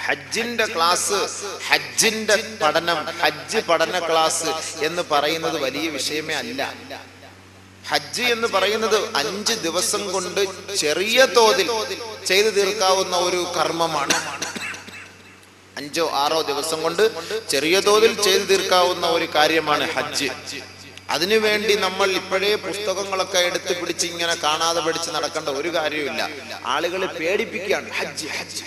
ഹജ്ജിന്റെ ക്ലാസ്, ഹജ്ജിന്റെ പഠനം, ഹജ്ജ് പഠന ക്ലാസ് എന്ന് പറയുന്നത് വലിയ വിഷയമേ അല്ല. ഹജ്ജ് എന്ന് പറയുന്നത് 5 ദിവസം കൊണ്ട് ചെറിയ തോതിൽ ചെയ്തു തീർക്കാവുന്ന ഒരു കർമ്മമാണ്. 5 or 6 ദിവസം കൊണ്ട് ചെറിയ തോതിൽ ചെയ്തു തീർക്കാവുന്ന ഒരു കാര്യമാണ് ഹജ്ജ്. അതിനുവേണ്ടി നമ്മൾ ഇപ്പോഴേ പുസ്തകങ്ങളൊക്കെ എടുത്ത് പിടിച്ച് ഇങ്ങനെ കാണാതെ പഠിച്ച് നടക്കേണ്ട ഒരു കാര്യമില്ല. ആളുകളെ പേടിപ്പിക്കുകയാണ്. ഹജ്ജ് ഹജ്ജ്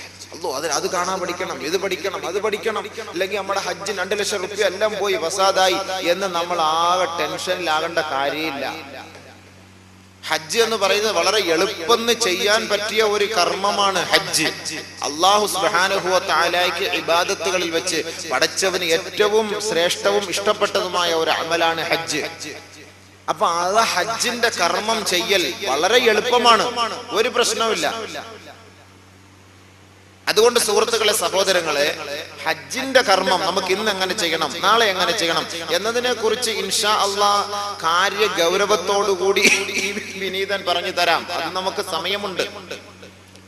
അത് കാണാൻ പഠിക്കണം, ഇത് പഠിക്കണം, അത് പഠിക്കണം, അല്ലെങ്കിൽ നമ്മുടെ ഹജ്ജ് 2 ലക്ഷം റുപ്യ എല്ലാം പോയി വസാദായി എന്ന് നമ്മൾ ആകെ ടെൻഷനിലാകേണ്ട കാര്യമില്ല. ഹജ്ജ് എന്ന് പറയുന്നത് വളരെ എളുപ്പം ചെയ്യാൻ പറ്റിയ ഒരു കർമ്മമാണ് ഹജ്ജ്. അല്ലാഹു സുബ്ഹാനഹു വ തആലയ്ക്ക് ഇബാദത്തുകളിൽ വെച്ച് പടച്ചവന് ഏറ്റവും ശ്രേഷ്ഠവും ഇഷ്ടപ്പെട്ടതുമായ ഒരു അമലാണ് ഹജ്ജ്. അപ്പൊ ആ ഹജ്ജിന്റെ കർമ്മം ചെയ്യൽ വളരെ എളുപ്പമാണ്, ഒരു പ്രശ്നവുമില്ല. അതുകൊണ്ട് സുഹൃത്തുക്കളെ, സഹോദരങ്ങളെ, ഹജ്ജിന്റെ കർമ്മം നമുക്ക് ഇന്ന് എങ്ങനെ ചെയ്യണം, നാളെ എങ്ങനെ ചെയ്യണം എന്നതിനെ കുറിച്ച് ഇൻഷാ അല്ലാഹ് കാര്യ ഗൗരവത്തോടുകൂടി വിനീതൻ പറഞ്ഞു തരാം. അത് നമുക്ക് സമയമുണ്ട്.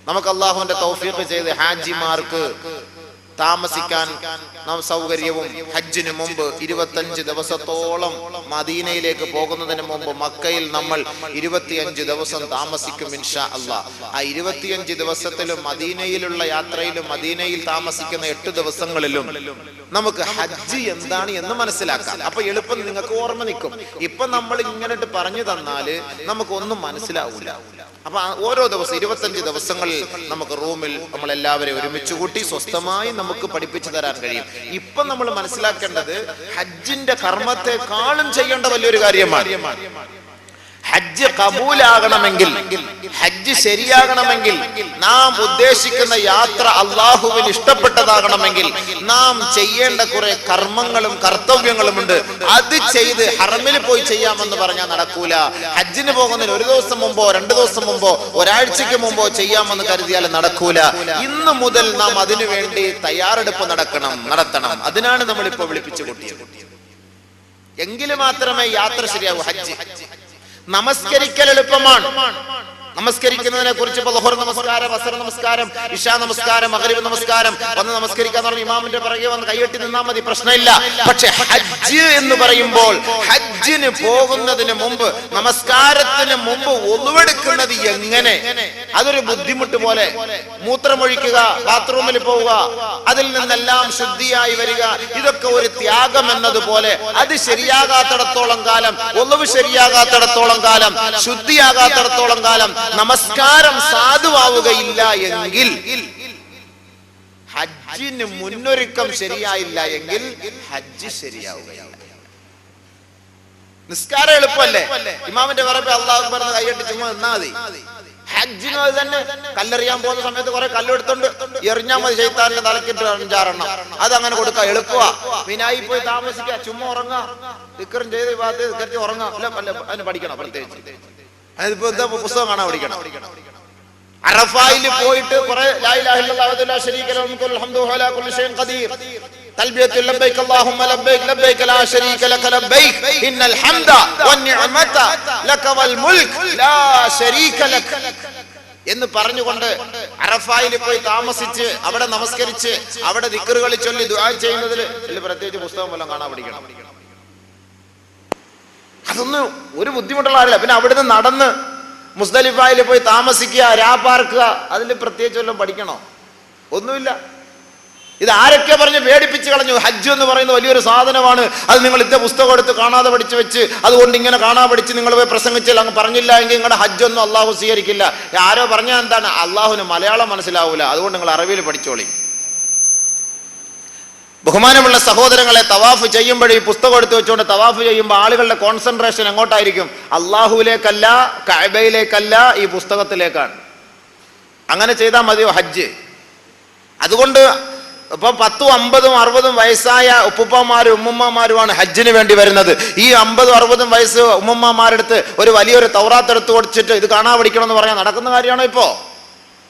നമുക്ക് അല്ലാഹുവിന്റെ തൗഫീഖ് ചെയ്ത് ഹാജിമാർക്ക് താമസിക്കാൻ സൗകര്യവും ഹജ്ജിന് മുമ്പ് 25 ദിവസത്തോളം മദീനയിലേക്ക് പോകുന്നതിന് മുമ്പ് മക്കയിൽ നമ്മൾ 25 ദിവസം താമസിക്കും ഇൻഷാ അല്ലാഹ്. ആ 25 ദിവസത്തിലും മദീനയിലുള്ള യാത്രയിലും മദീനയിൽ താമസിക്കുന്ന 8 ദിവസങ്ങളിലും നമുക്ക് ഹജ്ജ് എന്താണ് എന്ന് മനസ്സിലാക്കാം. അപ്പൊ എളുപ്പം നിങ്ങൾക്ക് ഓർമ്മ നിൽക്കും. ഇപ്പൊ നമ്മൾ ഇങ്ങനെ പറഞ്ഞു തന്നാല് നമുക്കൊന്നും മനസ്സിലാവൂല. അപ്പൊ ഓരോ ദിവസം 25 ദിവസങ്ങളിൽ നമുക്ക് റൂമിൽ നമ്മളെല്ലാവരെയും ഒരുമിച്ച് കൂട്ടി സ്വസ്ഥമായി നമുക്ക് പഠിപ്പിച്ചു തരാൻ കഴിയും. ഇപ്പൊ നമ്മൾ മനസ്സിലാക്കേണ്ടത് ഹജ്ജിന്റെ കർമ്മത്തെക്കാളും ചെയ്യേണ്ട വലിയൊരു കാര്യമാണ്. ഹജ്ജ് കബൂലാകണമെങ്കിൽ, ഹജ്ജ് ശരിയാകണമെങ്കിൽ, നാം ഉദ്ദേശിക്കുന്ന യാത്ര അള്ളാഹുവിന് ഇഷ്ടപ്പെട്ടതാകണമെങ്കിൽ നാം ചെയ്യേണ്ട കുറെ കർമ്മങ്ങളും കർത്തവ്യങ്ങളും ഉണ്ട്. അത് ചെയ്ത് ഹറമിൽ പോയി ചെയ്യാമെന്ന് പറഞ്ഞാൽ നടക്കൂല. ഹജ്ജിന് പോകുന്നതിന് 1 ദിവസം മുമ്പോ 2 ദിവസം മുമ്പോ ഒരാഴ്ചക്ക് മുമ്പോ ചെയ്യാമെന്ന് കരുതിയാൽ നടക്കൂല. ഇന്ന് മുതൽ നാം അതിനു വേണ്ടി തയ്യാറെടുപ്പ് നടത്തണം. അതിനാണ് നമ്മൾ ഇപ്പൊ വിളിപ്പിച്ചു കൂട്ടിയത്. എങ്കിലും മാത്രമേ യാത്ര ശരിയാകൂ. ഹജ്ജ് നമസ്കരിക്കൽ എളുപ്പമാണ്. നമസ്കരിക്കുന്നതിനെ കുറിച്ച് ളുഹർ നമസ്കാരം, അസ്ർ നമസ്കാരം, ഇശാ നമസ്കാരം, മഗ്രിബ് നമസ്കാരം വന്ന് നമസ്കരിക്കാന്ന് പറഞ്ഞാൽ ഇമാമിന്റെ പിറകെ വന്ന് കൈകെട്ടി നിന്നാൽ മതി, പ്രശ്നമില്ല. പക്ഷെ ഹജ്ജ് എന്ന് പറയുമ്പോൾ ഹജ്ജിന് പോകുന്നതിന് മുമ്പ്, നമസ്കാരത്തിന് മുമ്പ് ഒളുവെടുക്കുന്നത് എങ്ങനെ, അതൊരു ബുദ്ധിമുട്ട് പോലെ. മൂത്രമൊഴിക്കുക, ബാത്റൂമിൽ പോവുക, അതിൽ നിന്നെല്ലാം ശുദ്ധിയായി വരിക, ഇതൊക്കെ ഒരു ത്യാഗം എന്നതുപോലെ. അത് ശരിയാകാത്തിടത്തോളം കാലം, ഒളുവ് ശരിയാകാത്തിടത്തോളം കാലം, ശുദ്ധിയാകാത്തിടത്തോളം കാലം നമസ്കാരം സാധുവാവുകയില്ല എങ്കിൽ, ഹജ്ജിന് മുന്നൊരുക്കം ശരിയായില്ല എങ്കിൽ ഹജ്ജ് ശരിയാവുകയില്ല. നിസ്കാരം എളുപ്പമല്ലേ? ഇമാമിന്റെ പറമ്പ് അല്ലാഹു അക്ബർ എന്ന് കൈയ്യട്ടി ചുമ്മാ നിന്നാ മതി. ഹജ്ജിനും അത് തന്നെ. കല്ലെറിയാൻ പോകുന്ന സമയത്ത് കുറെ കല്ലെടുത്തോണ്ട് എറിഞ്ഞാൽ മതി, ശൈത്താനിന്റെ തലക്കിട്ട് 5-6 അതങ്ങനെ കൊടുക്കുക, എളുപ്പമാ. മിനായി പോയി താമസിക്കുക, ചുമ്മാ ഉറങ്ങാം, ദിക്റും ചെയ്ത് കരുതി ഉറങ്ങാം. അതിന് പഠിക്കണം പ്രത്യേകിച്ച്. അതിപ്പോ എന്താ പുസ്തകം കാണാൻ പഠിക്കണം. അറഫായിൽ പോയിട്ട് കുറെ ലാ ഇലാഹ ഇല്ലല്ലാഹു വഹ്ദഹു ലാ ശരീക ലഹു വൽ ഹംദു അലാ കുല്ലി ഷൈഇൻ ഖദീർ, തൽബിയത്തുൽ ലബ്ബൈക അല്ലാഹുമ്മ ലബ്ബൈക ലബ്ബൈക ലാ ശരീക ലക ലബ്ബൈക ഇന്നൽ ഹംദ വന്നിഅമത ലക വൽ മുൽക് ലാ ശരീക ലക എന്ന് പറഞ്ഞുകൊണ്ട് അറഫായിൽ പോയി താമസിച്ച് അവിടെ നമസ്കരിച്ച് അവിടെ ദിക്റുകൾ ചൊല്ലി ദുആ ചെയ്യുന്നതിൽ പ്രത്യേകിച്ച് പുസ്തകം വല്ലതും കാണാൻ പഠിക്കണം. അതൊന്നും ഒരു ബുദ്ധിമുട്ടുള്ള കാര്യമില്ല. പിന്നെ അവിടുന്ന് നടന്ന് മുസ്ദലിഫയിൽ പോയി താമസിക്കുക, രാപ്പാർക്കുക, അതിൽ പ്രത്യേകിച്ച് വല്ലതും പഠിക്കണോ? ഒന്നുമില്ല. ഇത് ആരൊക്കെ പറഞ്ഞ് പേടിപ്പിച്ച് കളഞ്ഞു. ഹജ്ജ് എന്ന് പറയുന്നത് വലിയൊരു സാധനമാണ്, അത് നിങ്ങൾ ഇന്ന പുസ്തകം എടുത്ത് കാണാതെ പഠിച്ചു വെച്ച് അതുകൊണ്ട് ഇങ്ങനെ കാണാൻ പഠിച്ച് നിങ്ങൾ പോയി പ്രസംഗിച്ചില്ല, അങ്ങ് പറഞ്ഞില്ല എങ്കിൽ നിങ്ങളുടെ ഹജ്ജൊന്നും അള്ളാഹു സ്വീകരിക്കില്ല. ആരോ പറഞ്ഞാൽ എന്താണ്? അള്ളാഹുവിന് മലയാളം മനസ്സിലാവൂല, അതുകൊണ്ട് നിങ്ങൾ അറബിയിൽ പഠിച്ചോളി. ബഹുമാനമുള്ള സഹോദരങ്ങളെ, തവാഫ് ചെയ്യുമ്പോൾ ഈ പുസ്തകം എടുത്ത് വെച്ചുകൊണ്ട് തവാഫ് ചെയ്യുമ്പോൾ ആളുകളുടെ കോൺസെൻട്രേഷൻ എങ്ങോട്ടായിരിക്കും? അള്ളാഹുവിലേക്കല്ല, കഅബയിലേക്കല്ല, ഈ പുസ്തകത്തിലേക്കാണ്. അങ്ങനെ ചെയ്താൽ മതിയോ ഹജ്ജ്? അതുകൊണ്ട് ഇപ്പൊ 10, 50, 60 വയസ്സായ ഉപ്പുപ്പമാരും ഉമ്മുമ്മമാരുമാണ് ഹജ്ജിന് വേണ്ടി വരുന്നത്. ഈ 50, 60 വയസ്സ് ഉമ്മുമ്മമാരെടുത്ത് ഒരു വലിയൊരു തൗറാത്ത് എടുത്ത് കൊടുത്തിട്ട് ഇത് കാണാൻ പഠിക്കണം എന്ന് പറയാൻ നടക്കുന്ന കാര്യമാണോ ഇപ്പോ?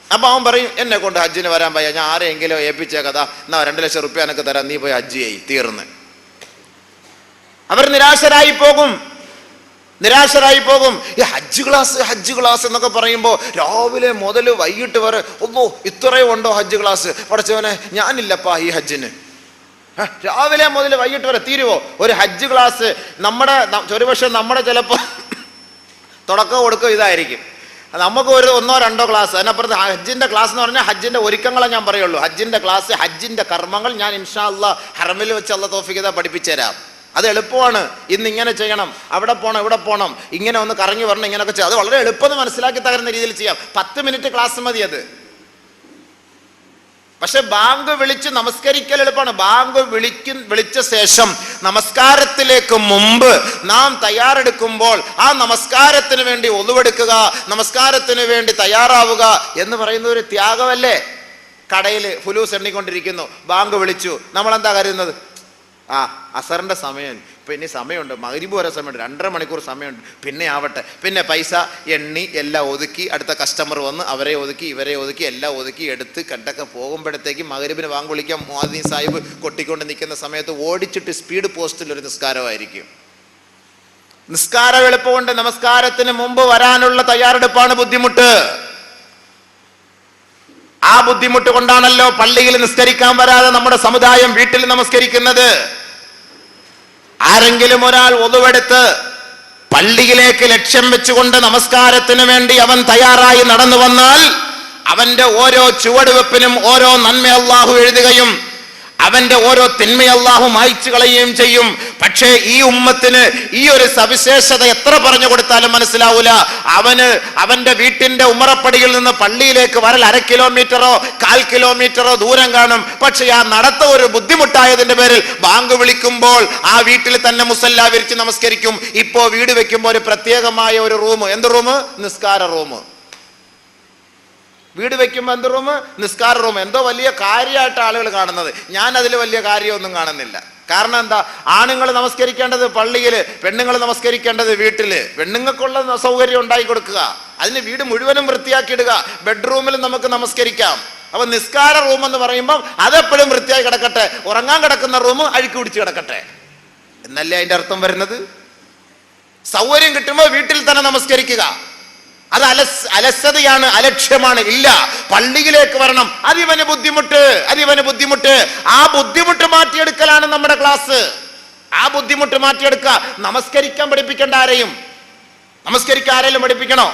അപ്പൊ അവൻ പറയും, എന്നെ കൊണ്ട് ഹജ്ജിന് വരാൻ പയ്യ, ഞാൻ ആരെങ്കിലും ഏൽപ്പിച്ചേക്കതാ, എന്നാ 2 ലക്ഷം റുപ്യ എനിക്ക് തരാം, നീ പോയി ഹജ്ജ് ചെയ്യ്, തീർന്ന്. അവർ നിരാശരായി പോകും. നിരാശരായി പോകും. ഈ ഹജ്ജ് ക്ലാസ് എന്നൊക്കെ പറയുമ്പോൾ രാവിലെ മുതൽ വൈകിട്ട് വരെ ഒന്നോ ഇത്രയും ഉണ്ടോ ഹജ്ജ് ക്ലാസ്? പഠിച്ചവനെ ഞാനില്ലപ്പാ ഈ ഹജ്ജിന്. രാവിലെ മുതൽ വൈകിട്ട് വരെ തീരുവോ ഒരു ഹജ്ജ് ക്ലാസ്? ഒരുപക്ഷെ നമ്മുടെ ചിലപ്പോൾ തുടക്കം കൊടുക്കുക ഇതായിരിക്കും. നമുക്ക് ഒരു 1-2 ക്ലാസ്, അതിനപ്പുറത്ത് ഹജ്ജിന്റെ ക്ലാസ് എന്ന് പറഞ്ഞാൽ ഹജ്ജിന്റെ ഒരുക്കങ്ങളെ ഞാൻ പറയുള്ളൂ. ഹജ്ജിന്റെ ക്ലാസ്, ഹജ്ജിന്റെ കർമ്മങ്ങൾ ഞാൻ ഇൻഷാ അല്ലാഹ് ഹറമിൽ വെച്ച് അല്ലാഹ് തൗഫീഖ് ചെയ്താൽ പഠിപ്പിച്ചു തരാം. അത് എളുപ്പമാണ്. ഇന്ന് ഇങ്ങനെ ചെയ്യണം, അവിടെ പോകണം, ഇവിടെ പോകണം, ഇങ്ങനെ ഒന്ന് കറങ്ങി വരണം, ഇങ്ങനെയൊക്കെ ചെയ്യാം. അത് വളരെ എളുപ്പം മനസ്സിലാക്കി തകരുന്ന രീതിയിൽ ചെയ്യാം. 10 മിനിറ്റ് ക്ലാസ് മതി അത്. പക്ഷെ ബാങ്ക് വിളിച്ച് നമസ്കരിക്കൽ എളുപ്പമാണ്. ബാങ്ക് വിളിച്ച ശേഷം നമസ്കാരത്തിലേക്ക് മുമ്പ് നാം തയ്യാറെടുക്കുമ്പോൾ ആ നമസ്കാരത്തിന് വേണ്ടി ഒളുവെടുക്കുക, നമസ്കാരത്തിന് വേണ്ടി തയ്യാറാവുക എന്ന് പറയുന്ന ഒരു ത്യാഗമല്ലേ? കടയിൽ ഫുലൂസ് എണ്ണിക്കൊണ്ടിരിക്കുന്നു, ബാങ്ക് വിളിച്ചു, നമ്മളെന്താ കരുതുന്നത്? അസറിന്റെ സമയം, ഇപ്പൊ ഇനി സമയമുണ്ട്, മഗ്രിബ് വരെ സമയമുണ്ട്, 2.5 മണിക്കൂർ സമയമുണ്ട്, പിന്നെ ആവട്ടെ, പിന്നെ പൈസ എണ്ണി എല്ലാം ഒതുക്കി, അടുത്ത കസ്റ്റമർ വന്ന് അവരെ ഒതുക്കി ഇവരെ ഒതുക്കി എല്ലാം ഒതുക്കി എടുത്ത് കണ്ടൊക്കെ പോകുമ്പോഴത്തേക്ക് മഗ്രിബിന് ബാങ്ക് വിളിക്കാൻ മുഅദ്ദിൻ സാഹിബ് കൊട്ടിക്കൊണ്ട് നിൽക്കുന്ന സമയത്ത് ഓടിച്ചിട്ട് സ്പീഡ് പോസ്റ്റിൽ ഒരു നിസ്കാരമായിരിക്കും. നിസ്കാരം എളുപ്പമുണ്ട്, നമസ്കാരത്തിന് മുമ്പ് വരാനുള്ള തയ്യാറെടുപ്പാണ് ബുദ്ധിമുട്ട്. ആ ബുദ്ധിമുട്ട് കൊണ്ടാണല്ലോ പള്ളിയിൽ നിസ്കരിക്കാൻ വരാതെ നമ്മുടെ സമുദായം വീട്ടിൽ നമസ്കരിക്കുന്നത്. ആരെങ്കിലും ഒരാൾ ഒളുവെടുത്ത് പള്ളിയിലേക്ക് ലക്ഷ്യം വെച്ചുകൊണ്ട് നമസ്കാരത്തിന് വേണ്ടി അവൻ തയ്യാറായി നടന്നു വന്നാൽ അവന്റെ ഓരോ ചുവടുവെപ്പിനും ഓരോ നന്മ അല്ലാഹു എഴുതുകയും അവന്റെ ഓരോ തിന്മ അല്ലാഹു മായ്ച്ചു കളയുകയും ചെയ്യും. പക്ഷേ ഈ ഉമ്മത്തിന് ഈ ഒരു സവിശേഷത എത്ര പറഞ്ഞു കൊടുത്താലും മനസ്സിലാവൂല. അവന്റെ വീട്ടിന്റെ ഉമ്മറപ്പടിയിൽ നിന്ന് പള്ളിയിലേക്ക് വരൽ 1/2 കിലോമീറ്ററോ 1/4 കിലോമീറ്ററോ ദൂരം കാണും. പക്ഷെ ആ നടത്ത ഒരു ബുദ്ധിമുട്ടായതിന്റെ പേരിൽ ബാങ്ക് വിളിക്കുമ്പോൾ ആ വീട്ടിൽ തന്നെ മുസല്ല വിരിച്ച് നമസ്കരിക്കും. ഇപ്പോ വീട് വെക്കുമ്പോൾ ഒരു പ്രത്യേകമായ ഒരു റൂം, എന്ത് റൂം? നിസ്കാര റൂം. വീട് വെക്കുമ്പോൾ എന്ത് റൂം? നിസ്കാര റൂം. എന്തോ വലിയ കാര്യമായിട്ട് ആളുകൾ കാണുന്നത്. ഞാൻ അതിൽ വലിയ കാര്യമൊന്നും കാണുന്നില്ല. കാരണം എന്താ? ആണുങ്ങൾ നമസ്കരിക്കേണ്ടത് പള്ളിയിൽ, പെണ്ണുങ്ങൾ നമസ്കരിക്കേണ്ടത് വീട്ടില്. പെണ്ണുങ്ങൾക്കുള്ള സൗകര്യം ഉണ്ടാക്കി കൊടുക്കുക, അതിന് വീട് മുഴുവനും വൃത്തിയാക്കിയിടുക, ബെഡ്റൂമിൽ നമുക്ക് നമസ്കരിക്കാം. അപ്പൊ നിസ്കാര റൂം എന്ന് പറയുമ്പോൾ അതെപ്പോഴും വൃത്തിയായി കിടക്കട്ടെ, ഉറങ്ങാൻ കിടക്കുന്ന റൂം അഴുക്കി പിടിച്ച് കിടക്കട്ടെ എന്നല്ലേ അതിന്റെ അർത്ഥം വരുന്നത്. സൗകര്യം കിട്ടുമ്പോൾ വീട്ടിൽ തന്നെ നമസ്കരിക്കുക. അത് അലസതയാണ്, അലക്ഷ്യമാണ്. ഇല്ല, പള്ളിയിലേക്ക് വരണം, അതിവന് ബുദ്ധിമുട്ട്. ആ ബുദ്ധിമുട്ട് മാറ്റിയെടുക്കലാണ് നമ്മുടെ ക്ലാസ്. ആ ബുദ്ധിമുട്ട് മാറ്റിയെടുക്കുക. നമസ്കരിക്കാൻ പഠിപ്പിക്കേണ്ട ആരെയും. നമസ്കരിക്കാൻ ആരെങ്കിലും പഠിപ്പിക്കണോ?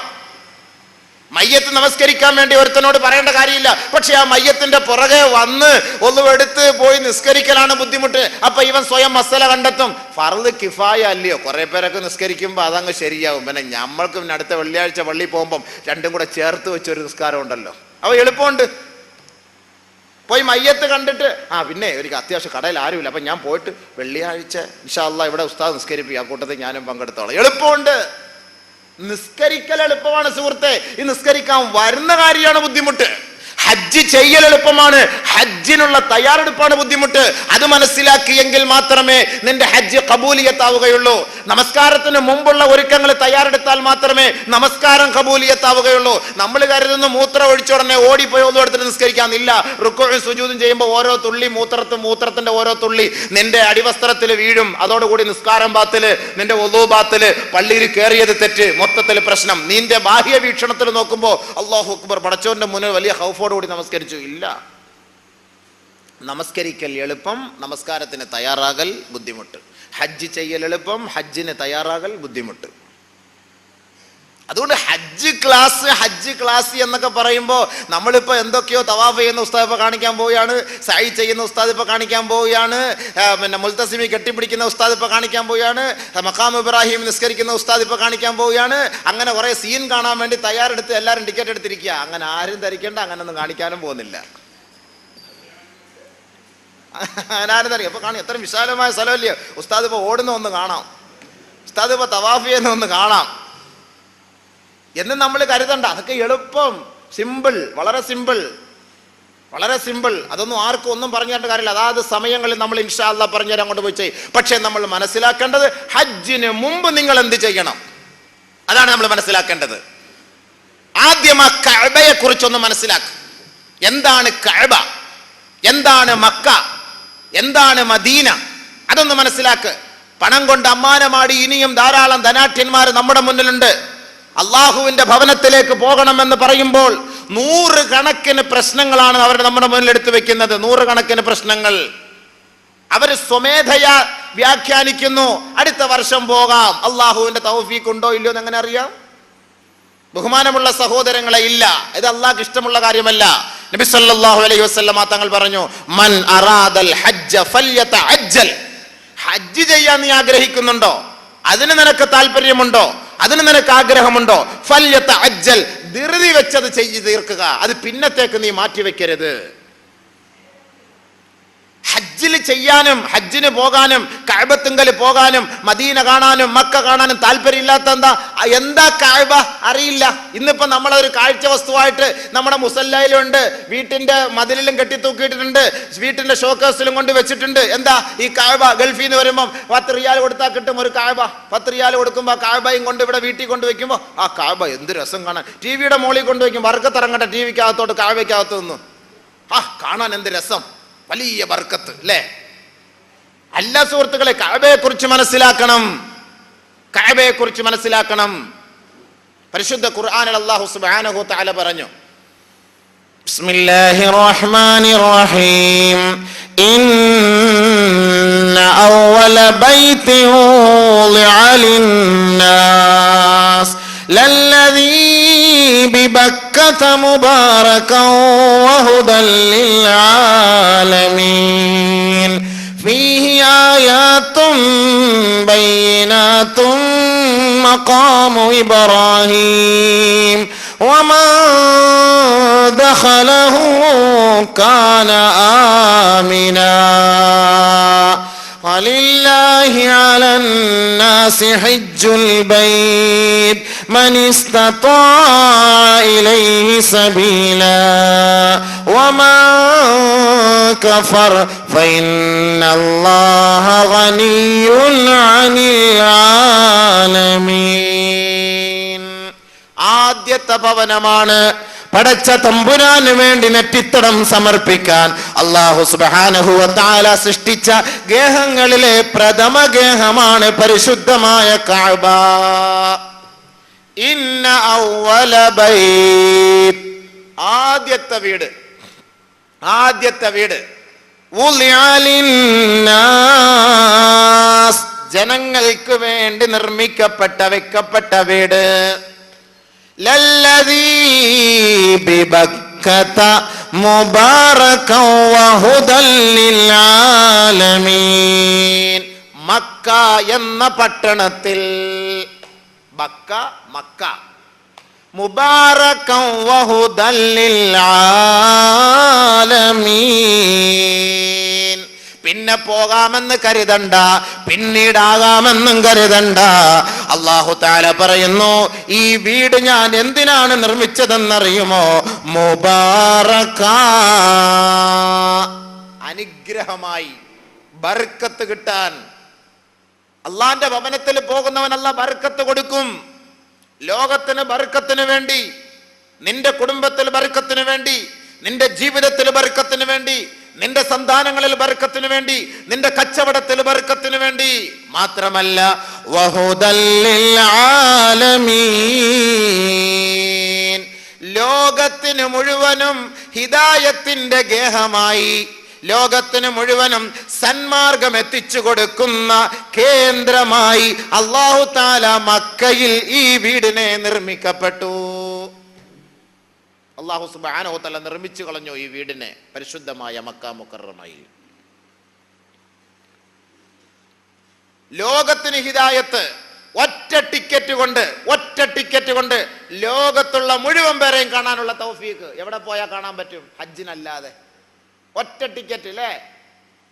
മയ്യത്ത് നമസ്കരിക്കാൻ വേണ്ടി ഒരുത്തനോട് പറയേണ്ട കാര്യമില്ല. പക്ഷെ ആ മയ്യത്തിന്റെ പുറകെ വന്ന് ഒന്നുമെടുത്ത് പോയി നിസ്കരിക്കലാണ് ബുദ്ധിമുട്ട്. അപ്പൊ ഇവൻ സ്വയം മസല കണ്ടെത്തും. ഫർദ് കിഫായ അല്ലയോ? കുറെ പേരൊക്കെ നിസ്കരിക്കുമ്പോൾ അതങ്ങ് ശരിയാവും. പിന്നെ നമ്മൾക്ക് പിന്നെ അടുത്ത വെള്ളിയാഴ്ച പള്ളി പോകുമ്പം രണ്ടും കൂടെ ചേർത്ത് വെച്ചൊരു നിസ്കാരം ഉണ്ടല്ലോ, അവ എളുപ്പമുണ്ട്. പോയി മയ്യത്ത് കണ്ടിട്ട് പിന്നെ ഒരു അത്യാവശ്യം കടയിൽ ആരുമില്ല, അപ്പൊ ഞാൻ പോയിട്ട് വെള്ളിയാഴ്ച ഇൻഷാ അല്ലാഹ് ഇവിടെ ഉസ്താദ് നിസ്കരിപ്പിക്കും, ആ കൂട്ടത്തിൽ ഞാനും പങ്കെടുത്തോളാം. എളുപ്പമുണ്ട്. നിസ്കരിക്കൽ എളുപ്പമാണ് സുഹൃത്തെ. ഈ നിസ്കരിക്കാൻ വരുന്ന കാര്യമാണ് ബുദ്ധിമുട്ട്. ഹജ്ജ് ചെയ്യൽ എളുപ്പമാണ്, ഹജ്ജിനുള്ള തയ്യാറെടുപ്പാണ് ബുദ്ധിമുട്ട്. അത് മനസ്സിലാക്കിയെങ്കിൽ മാത്രമേ നിന്റെ ഹജ്ജ് കബൂലിയത്താവുകയുള്ളൂ. നമസ്കാരത്തിന് മുമ്പുള്ള ഒരുക്കങ്ങൾ തയ്യാറെടുത്താൽ മാത്രമേ നമസ്കാരം കബൂലിയത്താവുകയുള്ളൂ. നമ്മൾ കരുതുന്ന മൂത്രം ഒഴിച്ചുടനെ ഓടിപ്പോയി ഒന്നും എടുത്തിട്ട് നിസ്കരിക്കാന്നില്ല. റുക്കൂഉം സുജൂദും ചെയ്യുമ്പോൾ ഓരോ തുള്ളി മൂത്രത്തിന്റെ ഓരോ തുള്ളി നിന്റെ അടിവസ്ത്രത്തിൽ വീഴും. അതോടുകൂടി നിസ്കാരം ബാത്തില്, നിന്റെ വുളൂ ബാത്തില്, പള്ളിയിൽ കയറിയത് തെറ്റ്, മൊത്തത്തിൽ പ്രശ്നം. നിന്റെ ബാഹ്യ വീക്ഷണത്തിൽ നോക്കുമ്പോൾ അല്ലാഹു അക്ബർ, പടച്ചോന്റെ മുന്നിൽ വലിയ ഖൗഫോട് കൂടി നമസ്കരിച്ചു. ഇല്ല, നമസ്കരിക്കൽ എളുപ്പം, നമസ്കാരത്തിന് തയ്യാറാകൽ ബുദ്ധിമുട്ട്. ഹജ്ജ് ചെയ്യൽ എളുപ്പം, ഹജ്ജിന് തയ്യാറാകൽ ബുദ്ധിമുട്ട്. അതുകൊണ്ട് ഹജ്ജ് ക്ലാസ് എന്നൊക്കെ പറയുമ്പോൾ നമ്മളിപ്പോൾ എന്തൊക്കെയോ തവാഫ് ചെയ്യുന്ന ഉസ്താദ് ഇപ്പോൾ കാണിക്കാൻ പോവുകയാണ്, സഈ ചെയ്യുന്ന ഉസ്താദ് ഇപ്പോൾ കാണിക്കാൻ പോവുകയാണ്, പിന്നെ മുൽത്തസിമി കെട്ടിപ്പിടിക്കുന്ന ഉസ്താദ് ഇപ്പോൾ കാണിക്കാൻ പോവുകയാണ്, മഖാം ഇബ്രാഹിം നിസ്കരിക്കുന്ന ഉസ്താദ് ഇപ്പോൾ കാണിക്കാൻ പോവുകയാണ്. അങ്ങനെ കുറേ സീൻ കാണാൻ വേണ്ടി തയ്യാറെടുത്ത് എല്ലാവരും ടിക്കറ്റ് എടുത്തിരിക്കുക. അങ്ങനെ ആരും ധരിക്കേണ്ട, അങ്ങനൊന്നും കാണിക്കാനും പോകുന്നില്ല. അങ്ങനെ ആരും ധരിക്കും. അപ്പോൾ കാണും, എത്ര വിശാലമായ സ്ഥലമല്ലയോ. ഉസ്താദ് ഇപ്പോൾ ഓടുന്ന ഒന്ന് കാണാം, ഉസ്താദ് ഇപ്പോൾ തവാഫ് ചെയ്യുന്ന ഒന്ന് കാണാം എന്ന് നമ്മൾ കരുതണ്ട. അതൊക്കെ എളുപ്പം, സിമ്പിൾ, വളരെ സിമ്പിൾ. അതൊന്നും ആർക്കും ഒന്നും പറഞ്ഞു തരേണ്ട കാര്യമില്ല. അതായത് സമയങ്ങളിൽ നമ്മൾ ഇൻഷാ അല്ലാഹ് പറഞ്ഞു തരാൻ അങ്ങോട്ട് പോയി ചെയ്യും. പക്ഷെ നമ്മൾ മനസ്സിലാക്കേണ്ടത് ഹജ്ജിന് മുമ്പ് നിങ്ങൾ എന്ത് ചെയ്യണം, അതാണ് നമ്മൾ മനസ്സിലാക്കേണ്ടത്. ആദ്യം ആ കഅബയെ കുറിച്ചൊന്ന് മനസ്സിലാക്കുക. എന്താണ് കഅബ, എന്താണ് മക്ക, എന്താണ് മദീന, അതൊന്ന് മനസ്സിലാക്കുക. പണം കൊണ്ട് അമ്മാനമാടി ഇനിയും ധാരാളം ധനാഠ്യന്മാർ നമ്മുടെ മുന്നിലുണ്ട്. അള്ളാഹുവിന്റെ ഭവനത്തിലേക്ക് പോകണമെന്ന് പറയുമ്പോൾ 100 കണക്കിന് പ്രശ്നങ്ങളാണ് അവർ നമ്മുടെ മുന്നിൽ എടുത്തു വെക്കുന്നത്. 100 കണക്കിന് പ്രശ്നങ്ങൾ അവർ സ്വമേധയാ വ്യാഖ്യാനിക്കുന്നു. അടുത്ത വർഷം പോകാം, അള്ളാഹുവിന്റെ തൗഫീഖ് ഉണ്ടോ ഇല്ലയോ എന്ന് എങ്ങനെ അറിയാം? ബഹുമാനമുള്ള സഹോദരങ്ങളെ, ഇല്ല, ഇത് അള്ളാഹ്ക്ക് ഇഷ്ടമുള്ള കാര്യമല്ല. നബി സല്ലല്ലാഹു അലൈഹി വസല്ലം തങ്ങൾ പറഞ്ഞു, മൻ അറാദൽ ഹജ്ജ ഫല്യതഅജ്ജൽ. ഹജ്ജ് ചെയ്യാൻ നീ ആഗ്രഹിക്കുന്നുണ്ടോ? അതിന് നിനക്ക് താല്പര്യമുണ്ടോ? അതിന് നിനക്ക് ആഗ്രഹമുണ്ടോ? ഫല്യതഅജ്ജൽ, ധൃതി വെച്ചത് ചെയ്ത് തീർക്കുക. അത് പിന്നത്തേക്ക് നീ മാറ്റി വെക്കരുത്. ഹജ്ജിൽ ചെയ്യാനും ഹജ്ജിന് പോകാനും കഅബത്തുങ്കൽ പോകാനും മദീന കാണാനും മക്ക കാണാനും താല്പര്യമില്ലാത്ത എന്താ കഅബ അറിയില്ല. ഇന്നിപ്പോ നമ്മളൊരു കാഴ്ച വസ്തുവായിട്ട് നമ്മുടെ മുസല്ലയിലുണ്ട്, വീട്ടിന്റെ മതിലിലും കെട്ടിത്തൂക്കിയിട്ടുണ്ട്, വീട്ടിന്റെ ഷോക്കേസിലും കൊണ്ട് വെച്ചിട്ടുണ്ട്. എന്താ ഈ കഅബ? ഗൾഫിൽ നിന്ന് വരുമ്പോൾ 10 റിയാൽ കൊടുത്താൽ കിട്ടും ഒരു കഅബ. 10 റിയാൽ കൊടുക്കുമ്പോൾ കഅബയും കൊണ്ട് ഇവിടെ വീട്ടിൽ കൊണ്ട് വെക്കുമ്പോൾ ആ കഅബ എന്ത് രസം കാണാൻ. ടിവിയുടെ മോളിൽ കൊണ്ട് വെക്കും, ബർക്കത്തിറങ്ങട്ടെ ടിവിക്കകത്തോട്ട് കഅബയ്ക്കകത്ത് നിന്ന്, കാണാൻ എന്ത് രസം, വലിയ ബർക്കത്ത് അല്ലേ? അല്ല സുഹൃത്തുക്കളെ, കഅബയെ കുറിച്ച് മനസ്സിലാക്കണം, കഅബയെ കുറിച്ച് മനസ്സിലാക്കണം. പരിശുദ്ധ ഖുർആനിൽ അല്ലാഹു സുബ്ഹാനഹു വ തആല പറഞ്ഞു, ബിസ്മില്ലാഹിർ റഹ്മാനിർ റഹീം, ഇന്ന അവ്വല ബൈതിൻ വുളിഅ ലിന്നാസ് ലല്ലദീ ബിബക്കത മുബാറകൻ വഹുദൻ ലിൽആലമീൻ ഫീഹി ആയാതുൻ ബയ്യിനാതുൻ മഖാമു ഇബ്രാഹീം വമൻ ദഖലഹു കാന ആമിനാ ولله على الناس حج البيت من استطاع إليه سبيلا ومن كفر فإن الله غني عن العالمين. ആദ്യത്തെ ഭവനമാണ് പടച്ച തമ്പുരാന് വേണ്ടി നെറ്റിത്തടം സമർപ്പിക്കാൻ അല്ലാഹു സുബ്ഹാനഹു വ തആല സൃഷ്ടിച്ച ഗേഹങ്ങളിലെ പ്രഥമ ഗേഹമാണ് പരിശുദ്ധമായ കഅബ. ഇന്ന അവ്വല ബൈത്ത്, ആദ്യത്തെ വീട്, ആദ്യത്തെ വീട്, വുളിഅ ലിന്നാസ്, ജനങ്ങൾക്ക് വേണ്ടി നിർമ്മിക്കപ്പെട്ട വെക്കപ്പെട്ട വീട്. ലല്ലദീ ബിബക്കത മുബാറകൻ വഹുദൻ ലിൽആലമീൻ, മക്ക എന്ന പട്ടണത്തിൽ, ബക്ക മക്ക, മുബാറകൻ വഹുദൻ ലിൽആലമീൻ. പിന്നെ പോകാമെന്ന് കരുതണ്ട, പിന്നീടാകാമെന്നും കരുതണ്ട. അല്ലാഹു തആല പറയുന്നു, ഈ വീട് ഞാൻ എന്തിനാണ് നിർമ്മിച്ചതെന്നറിയുമോ? മുബാറക, അനുഗ്രഹമായി, ബർക്കത്ത് കിട്ടാൻ. അള്ളാന്റെ ഭവനത്തിൽ പോകുന്നവൻ അല്ലാഹ് ബർക്കത്ത് കൊടുക്കും. ലോകത്തിന് ബർക്കത്തിന് വേണ്ടി, നിന്റെ കുടുംബത്തിൽ ബർക്കത്തിന് വേണ്ടി, നിന്റെ ജീവിതത്തിൽ ബർക്കത്തിന് വേണ്ടി, നിന്റെ സന്താനങ്ങളിൽ ബർക്കത്തിന് വേണ്ടി, നിന്റെ കച്ചവടത്തിൽ ബർക്കത്തിന് വേണ്ടി മാത്രമല്ല, വഹുദൻ ലിൽആലമീൻ, ലോകത്തിന് മുഴുവനും ഹിദായത്തിന്റെ ഗേഹമായി, ലോകത്തിന് മുഴുവനും സന്മാർഗം എത്തിച്ചു കൊടുക്കുന്ന കേന്ദ്രമായി അല്ലാഹു തആല മക്കയിൽ ഈ വീടിനെ നിർമ്മിക്കപ്പെട്ടു. അല്ലാഹു സുബ്ഹാനഹു വ തആല നിർമ്മിച്ചു കളഞ്ഞു ഈ വീടിനെ പരിശുദ്ധമായ മക്ക മുക്കറമയിൽ. ലോകത്തിന് ഹിദായത്ത് ഒറ്റ ടിക്കറ്റ് കൊണ്ട് ലോകത്തുള്ള മുഴുവൻ പേരെയും കാണാനുള്ള തൗഫീഖ് എവിടെ പോയാൽ കാണാൻ പറ്റും? ഹജ്ജിനല്ലാതെ. ഒറ്റ ടിക്കറ്റ് അല്ലേ?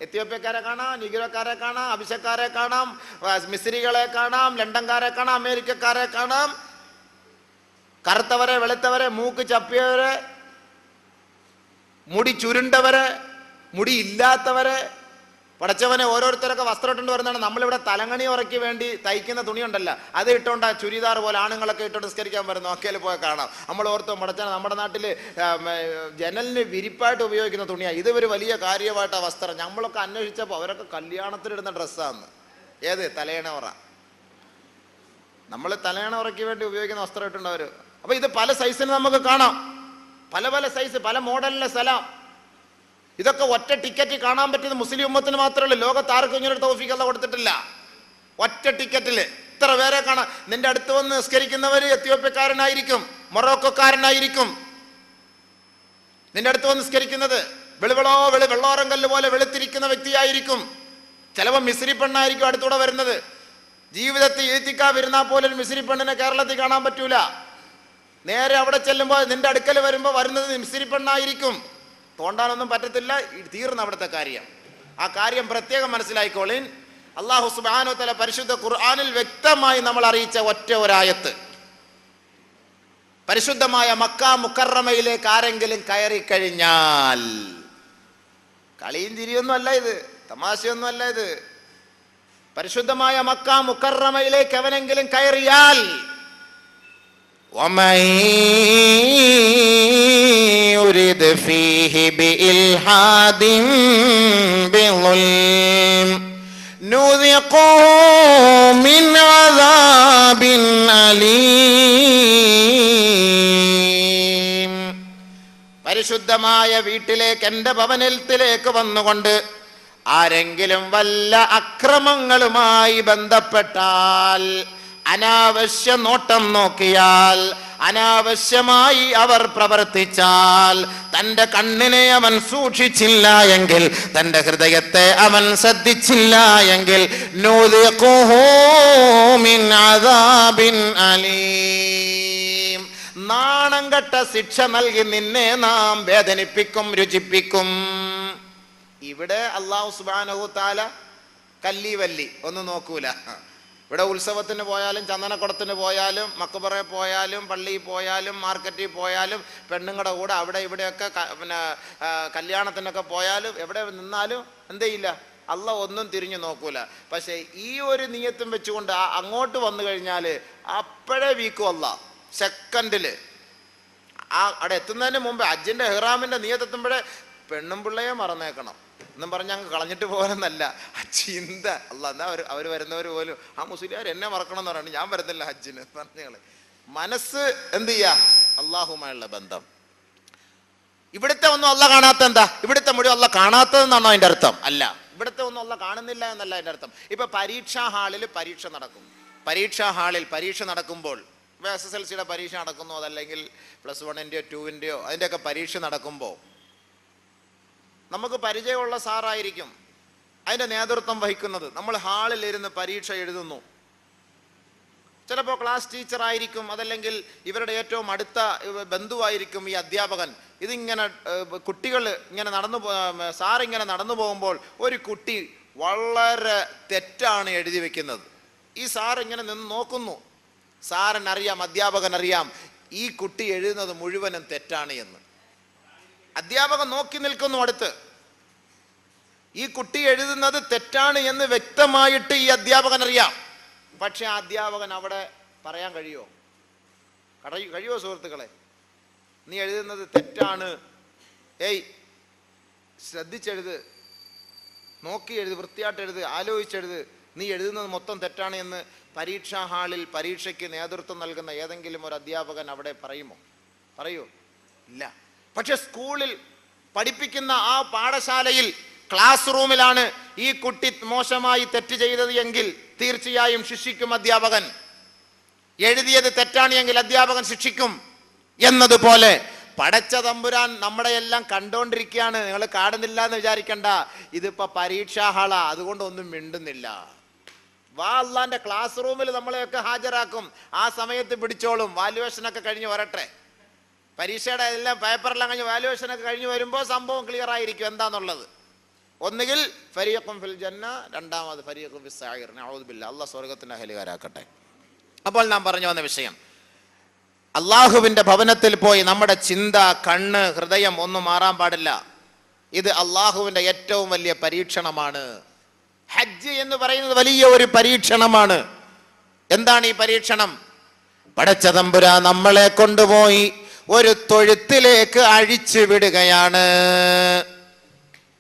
എത്യോപ്യക്കാരെ കാണാം, നിഗ്രോക്കാരെ കാണാം, അഭിഷക്കാരെ കാണാം, മിസ്രികളെ കാണാം, ലണ്ടൻകാരെ കാണാം, അമേരിക്കക്കാരെ കാണാം, കറുത്തവരെ, വെളുത്തവരെ, മൂക്ക് ചപ്പിയവരെ, മുടി ചുരുണ്ടവരെ, മുടി ഇല്ലാത്തവരെ. പടച്ചവനെ, ഓരോരുത്തരൊക്കെ വസ്ത്രം ഇട്ടുകൊണ്ട് വരുന്നതാണ്. നമ്മളിവിടെ തലങ്ങണി ഉറക്കി വേണ്ടി തയ്ക്കുന്ന തുണിയുണ്ടല്ലോ, അത് ഇട്ടുകൊണ്ട് ചുരിദാർ പോലെ ആണുങ്ങളൊക്കെ ഇട്ടുകൊണ്ട് നിസ്കരിക്കാൻ വരുന്നു. ഒക്കെയിൽ പോയി കാണാം. നമ്മൾ ഓർത്തോ, പടച്ചവനെ, നമ്മുടെ നാട്ടിൽ ജനലിന് വിരിപ്പായിട്ട് ഉപയോഗിക്കുന്ന തുണിയാണ് ഇത്. ഒരു വലിയ കാര്യമായിട്ട് ആ വസ്ത്രം നമ്മളൊക്കെ അന്വേഷിച്ചപ്പോൾ അവരൊക്കെ കല്യാണത്തിനിടുന്ന ഡ്രസ്സാന്ന്. ഏത് തലയണ ഉറ? നമ്മൾ തലയണ ഉറയ്ക്ക് വേണ്ടി ഉപയോഗിക്കുന്ന വസ്ത്രം ഇട്ടുണ്ടവർ. അപ്പൊ ഇത് പല സൈസിന് നമുക്ക് കാണാം, പല പല സൈസ്, പല മോഡലിലെ സ്ഥലം. ഇതൊക്കെ ഒറ്റ ടിക്കറ്റ് കാണാൻ പറ്റുന്നത് മുസ്ലിം ഉമ്മത്തിന് മാത്രമേ ഉള്ളൂ. ലോകത്ത് ആർക്കും ഇങ്ങനെ ഒരു തൗഫീഖ് അല്ലാഹ് കൊടുത്തിട്ടില്ല. ഒറ്റ ടിക്കറ്റില് ഇത്ര പേരെ കാണാം. നിന്റെ അടുത്ത് വന്ന് നിസ്കരിക്കുന്നവര് എത്യോപ്യക്കാരനായിരിക്കും, മൊറോക്കോക്കാരനായിരിക്കും. നിന്റെ അടുത്ത് വന്ന് നിസ്കരിക്കുന്നത് വെള്ളോരം കല്ല് പോലെ വെളുത്തിരിക്കുന്ന വ്യക്തിയായിരിക്കും. ചിലപ്പോൾ മിസ്രി പെണ്ണായിരിക്കും അടുത്തൂടെ വരുന്നത്. ജീവിതത്തിൽ ഈത്തിക്കാ വരുന്നാൽ പോലും മിസ്രി പെണ്ണിനെ കേരളത്തിൽ കാണാൻ പറ്റൂല. നേരെ അവിടെ ചെല്ലുമ്പോൾ നിന്റെ അടുക്കൽ വരുമ്പോൾ വരുന്നത് മിസ്രി പെണ്ണായിരിക്കും. തോണ്ടാനൊന്നും പറ്റത്തില്ല. തീർന്ന അവിടുത്തെ കാര്യം. ആ കാര്യം പ്രത്യേകം മനസ്സിലായിക്കോളിൻ. അല്ലാഹു സുബ്ഹാനഹു വ തആല പരിശുദ്ധ ഖുർആനിൽ വ്യക്തമായി നമ്മൾ അറിയിച്ച ഒറ്റ ഒരായത്ത്, പരിശുദ്ധമായ മക്ക മുക്കറമയിലേക്ക് ആരെങ്കിലും കയറി കഴിഞ്ഞാൽ, കളിയും ചിരിയൊന്നും അല്ല ഇത്, തമാശയൊന്നും അല്ല ഇത്, പരിശുദ്ധമായ മക്ക മുക്കറമയിലേക്ക് എവനെങ്കിലും കയറിയാൽ, വമൻ യുരിദ് ഫീഹി ബിഇൽഹാദിൻ ബിളുൽം നുദിഖുഹു മിൻ അദാബിൻ അലീം. പരിശുദ്ധമായ വീട്ടിലേക്ക്, എൻ്റെ ഭവനത്തിലേക്ക് വന്നുകൊണ്ട് ആരെങ്കിലും വല്ല അക്രമങ്ങളുമായി ബന്ധപ്പെട്ടാൽ, അനാവശ്യ നോട്ടം നോക്കിയാൽ, അനാവശ്യമായി അവർ പ്രവർത്തിച്ചാൽ, തൻ്റെ കണ്ണിനെ അവൻ സൂക്ഷിച്ചില്ല എങ്കിൽ, തൻ്റെ ഹൃദയത്തെ അവൻ ശ്രദ്ധിച്ചില്ല എങ്കിൽ, നുദിഖുഹു മിൻ അദാബിൻ അലീം, നാണം കെട്ട ശിക്ഷ നൽകി നിന്നെ നാം വേദനിപ്പിക്കും, രുചിപ്പിക്കും. ഇവിടെ അല്ലാഹു സുബ്ഹാനഹു വ തആല കല്ലി വല്ലി ഒന്നും നോക്കൂല. ഇവിടെ ഉത്സവത്തിന് പോയാലും, ചന്ദനക്കുടത്തിന് പോയാലും, മക്ബറയിൽ പോയാലും, പള്ളിയിൽ പോയാലും, മാർക്കറ്റിൽ പോയാലും, പെണ്ണുങ്ങളുടെ കൂടെ അവിടെ ഇവിടെയൊക്കെ പിന്നെ കല്യാണത്തിനൊക്കെ പോയാലും, എവിടെ നിന്നാലും എന്ത് ചെയ്യില്ല, അല്ലാഹ് ഒന്നും തിരിഞ്ഞു നോക്കൂല. പക്ഷേ ഈ ഒരു നിയത്തും വെച്ചുകൊണ്ട് അങ്ങോട്ട് വന്നു കഴിഞ്ഞാൽ അപ്പോഴേ വീക്കും അല്ലാഹ്. സെക്കൻഡില് അവിടെ എത്തുന്നതിന് മുമ്പ് ഹജ്ജിന്റെ ഇഹ്റാമിന്റെ നിയത്തെത്തുമ്പോഴേ പെണ്ണും പിള്ളയെ മറന്നേക്കണം എന്നും പറഞ്ഞ് അങ്ങ് കളഞ്ഞിട്ട് പോകാനൊന്നല്ല ചിന്ത. അല്ല, എന്നാ അവർ വരുന്നവർ പോലും ആ മുസ്ലിംകാർ എന്നെ മറക്കണം എന്ന് പറയുന്നത്, ഞാൻ വരുന്നില്ല ഹജ്ജിന് പറഞ്ഞങ്ങള്. മനസ്സ് എന്ത് ചെയ്യാ, അള്ളാഹുമായുള്ള ബന്ധം. ഇവിടുത്തെ ഒന്നും അല്ല കാണാത്ത എന്താ, ഇവിടുത്തെ മുഴുവൻ അല്ല കാണാത്തതെന്നാണോ അതിന്റെ അർത്ഥം? അല്ല, ഇവിടുത്തെ ഒന്നും അല്ല കാണുന്നില്ല എന്നല്ല അതിന്റെ അർത്ഥം. ഇപ്പൊ പരീക്ഷാ ഹാളിൽ പരീക്ഷ നടക്കും. പരീക്ഷാ ഹാളിൽ പരീക്ഷ നടക്കുമ്പോൾ, SSLCയുടെ പരീക്ഷ നടക്കുന്നു, അതല്ലെങ്കിൽ +1-ൻ്റെയോ 2-ൻ്റെയോ അതിൻ്റെയൊക്കെ പരീക്ഷ നടക്കുമ്പോൾ നമുക്ക് പരിചയമുള്ള സാറായിരിക്കും അതിൻ്റെ നേതൃത്വം വഹിക്കുന്നത്. നമ്മൾ ഹാളിലിരുന്ന് പരീക്ഷ എഴുതുന്നു. ചിലപ്പോൾ ക്ലാസ് ടീച്ചർ ആയിരിക്കും, അതല്ലെങ്കിൽ ഇവരുടെ ഏറ്റവും അടുത്ത ബന്ധുവായിരിക്കും ഈ അധ്യാപകൻ. ഇതിങ്ങനെ കുട്ടികൾ ഇങ്ങനെ സാറിങ്ങനെ നടന്നു പോകുമ്പോൾ ഒരു കുട്ടി വളരെ തെറ്റാണ് എഴുതി വെക്കുന്നത്. ഈ സാർ ഇങ്ങനെ നിന്ന് നോക്കുന്നു. സാറിനറിയാം, അധ്യാപകനറിയാം ഈ കുട്ടി എഴുതുന്നത് മുഴുവനും തെറ്റാണ് എന്ന്. അധ്യാപകൻ നോക്കി നിൽക്കുന്നു അടുത്ത്. ഈ കുട്ടി എഴുതുന്നത് തെറ്റാണ് എന്ന് വ്യക്തമായിട്ട് ഈ അധ്യാപകൻ അറിയാം. പക്ഷെ ആ അധ്യാപകൻ അവിടെ പറയാൻ കഴിയുമോ? കഴിയുമോ സുഹൃത്തുക്കളെ? നീ എഴുതുന്നത് തെറ്റാണ്, ഏയ് ശ്രദ്ധിച്ചെഴുത്, നോക്കി എഴുത്, വൃത്തിയായിട്ട് എഴുത്, ആലോചിച്ചെഴുത്, നീ എഴുതുന്നത് മൊത്തം തെറ്റാണ് എന്ന് പരീക്ഷാ ഹാളിൽ പരീക്ഷയ്ക്ക് നേതൃത്വം നൽകുന്ന ഏതെങ്കിലും ഒരു അധ്യാപകൻ അവിടെ പറയുമോ? പറയൂ? ഇല്ല. പക്ഷെ സ്കൂളിൽ പഠിപ്പിക്കുന്ന ആ പാഠശാലയിൽ ക്ലാസ് റൂമിലാണ് ഈ കുട്ടി മോശമായി തെറ്റ് ചെയ്തത് എങ്കിൽ തീർച്ചയായും ശിക്ഷിക്കും അധ്യാപകൻ. എഴുതിയത് തെറ്റാണ് എങ്കിൽ അധ്യാപകൻ ശിക്ഷിക്കും. എന്നതുപോലെ പടച്ച തമ്പുരാൻ നമ്മുടെ എല്ലാം കണ്ടോണ്ടിരിക്കുകയാണ്. നിങ്ങൾ കാണുന്നില്ല എന്ന് വിചാരിക്കണ്ട. ഇതിപ്പോ പരീക്ഷാ ഹാളാ, അതുകൊണ്ട് ഒന്നും മിണ്ടുന്നില്ല. അള്ളാന്റെ ക്ലാസ് റൂമിൽ നമ്മളെയൊക്കെ ഹാജരാക്കും. ആ സമയത്ത് പിടിച്ചോളും. വാല്യുവേഷനൊക്കെ കഴിഞ്ഞ് വരട്ടെ. പരീക്ഷയുടെ എല്ലാം പേപ്പറെല്ലാം കഴിഞ്ഞ് വാല്യുവേഷനൊക്കെ കഴിഞ്ഞ് വരുമ്പോൾ സംഭവം ക്ലിയർ ആയിരിക്കും എന്താന്നുള്ളത്. ഒന്നുകിൽ ഫരീഖും ഫിൽ ജന്ന, രണ്ടാമത് ഫരീഖും ഫിസ് സഈർ. നഊദു ബില്ലാഹ്, അല്ലാഹ് സ്വർഗ്ഗത്തിന്റെ അഹലുകാരാക്കട്ടെ. അപ്പോൾ നാം പറഞ്ഞു വന്ന വിഷയം, അള്ളാഹുവിന്റെ ഭവനത്തിൽ പോയി നമ്മുടെ ചിന്ത, കണ്ണ്, ഹൃദയം ഒന്നും മാറാൻ പാടില്ല. ഇത് അള്ളാഹുവിന്റെ ഏറ്റവും വലിയ പരീക്ഷണമാണ്. ഹജ്ജ് എന്ന് പറയുന്നത് വലിയ ഒരു പരീക്ഷണമാണ്. എന്താണ് ഈ പരീക്ഷണം? പടച്ച തമ്പുരാൻ നമ്മളെ കൊണ്ടുപോയി ഒരു തൊഴുത്തിലേക്ക് അഴിച്ചു വിടുകയാണ്.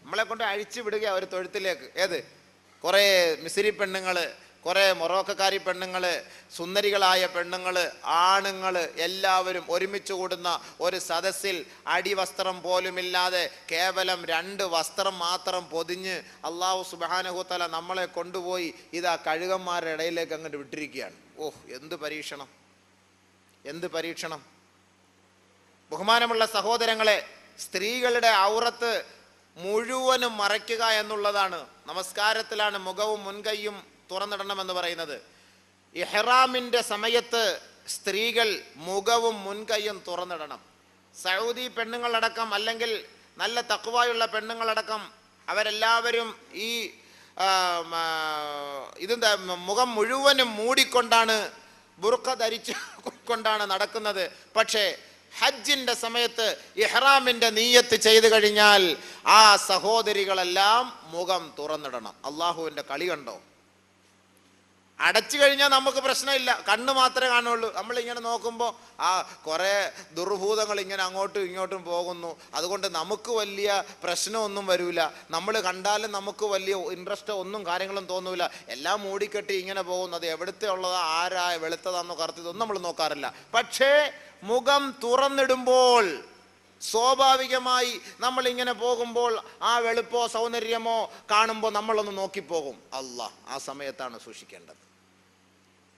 നമ്മളെ കൊണ്ട് അഴിച്ചു വിടുക ഒരു തൊഴുത്തിലേക്ക്. ഏത്? കുറേ മിസ്രി പെണ്ണുങ്ങൾ, കുറേ മൊറോക്കക്കാരി പെണ്ണുങ്ങൾ, സുന്ദരികളായ പെണ്ണുങ്ങൾ, ആണുങ്ങൾ എല്ലാവരും ഒരുമിച്ച് കൂടുന്ന ഒരു സദസ്സിൽ അടിവസ്ത്രം പോലുമില്ലാതെ കേവലം 2 വസ്ത്രം മാത്രം പൊതിഞ്ഞ് അള്ളാഹു സുബ്ഹാനഹു തആല നമ്മളെ കൊണ്ടുപോയി ഇതാ കഴുകന്മാരുടെ ഇടയിലേക്ക് അങ്ങോട്ട് വിട്ടിരിക്കുകയാണ്. ഓഹ്, എന്ത് പരീക്ഷണം, എന്ത് പരീക്ഷണം! ബഹുമാനമുള്ള സഹോദരങ്ങളെ, സ്ത്രീകളുടെ ഔറത്ത് മുഴുവനും മറയ്ക്കുക എന്നുള്ളതാണ്. നമസ്കാരത്തിലാണ് മുഖവും മുൻകൈയും തുറന്നിടണമെന്ന് പറയുന്നത്. ഇഹ്റാമിൻ്റെ സമയത്ത് സ്ത്രീകൾ മുഖവും മുൻകൈയും തുറന്നിടണം. സൗദി പെണ്ണുങ്ങളടക്കം, അല്ലെങ്കിൽ നല്ല തഖ്വയുള്ള പെണ്ണുങ്ങളടക്കം, അവരെല്ലാവരും ഈ ഇതെന്താ മുഖം മുഴുവനും മൂടിക്കൊണ്ടാണ്, ബുർഖ ധരിച്ചു കൊണ്ടാണ് നടക്കുന്നത്. പക്ഷേ ഹജ്ജിന്റെ സമയത്ത് ഇഹ്റാമിന്റെ നീയത്ത് ചെയ്തു കഴിഞ്ഞാൽ ആ സഹോദരികളെല്ലാം മുഖം തുറന്നിടണം. അള്ളാഹുവിന്റെ കളി കണ്ടോ! അടച്ചു കഴിഞ്ഞാൽ നമുക്ക് പ്രശ്നമില്ല, കണ്ണ് മാത്രമേ കാണുള്ളൂ. നമ്മളിങ്ങനെ നോക്കുമ്പോൾ ആ കുറേ ദുർഭൂതങ്ങൾ ഇങ്ങനെ അങ്ങോട്ടും ഇങ്ങോട്ടും പോകുന്നു. അതുകൊണ്ട് നമുക്ക് വലിയ പ്രശ്നമൊന്നും വരില്ല. നമ്മൾ കണ്ടാലും നമുക്ക് വലിയ ഇൻട്രസ്റ്റ് ഒന്നും കാര്യങ്ങളും തോന്നൂല. എല്ലാം മൂടിക്കെട്ടി ഇങ്ങനെ പോകുന്നത് എവിടുത്തെ ഉള്ളതാ, ആരാ, വെളുത്തതാന്നോ കറുത്തതൊന്നും നമ്മൾ നോക്കാറില്ല. പക്ഷേ മുഖം തുറന്നിടുമ്പോൾ സ്വാഭാവികമായി നമ്മൾ ഇങ്ങനെ പോകുമ്പോൾ ആ വെളുപ്പോ സൗന്ദര്യമോ കാണുമ്പോൾ നമ്മളൊന്ന് നോക്കിപ്പോകും. അല്ലാഹ് ആ സമയത്താണ് സൂക്ഷിക്കേണ്ടത്.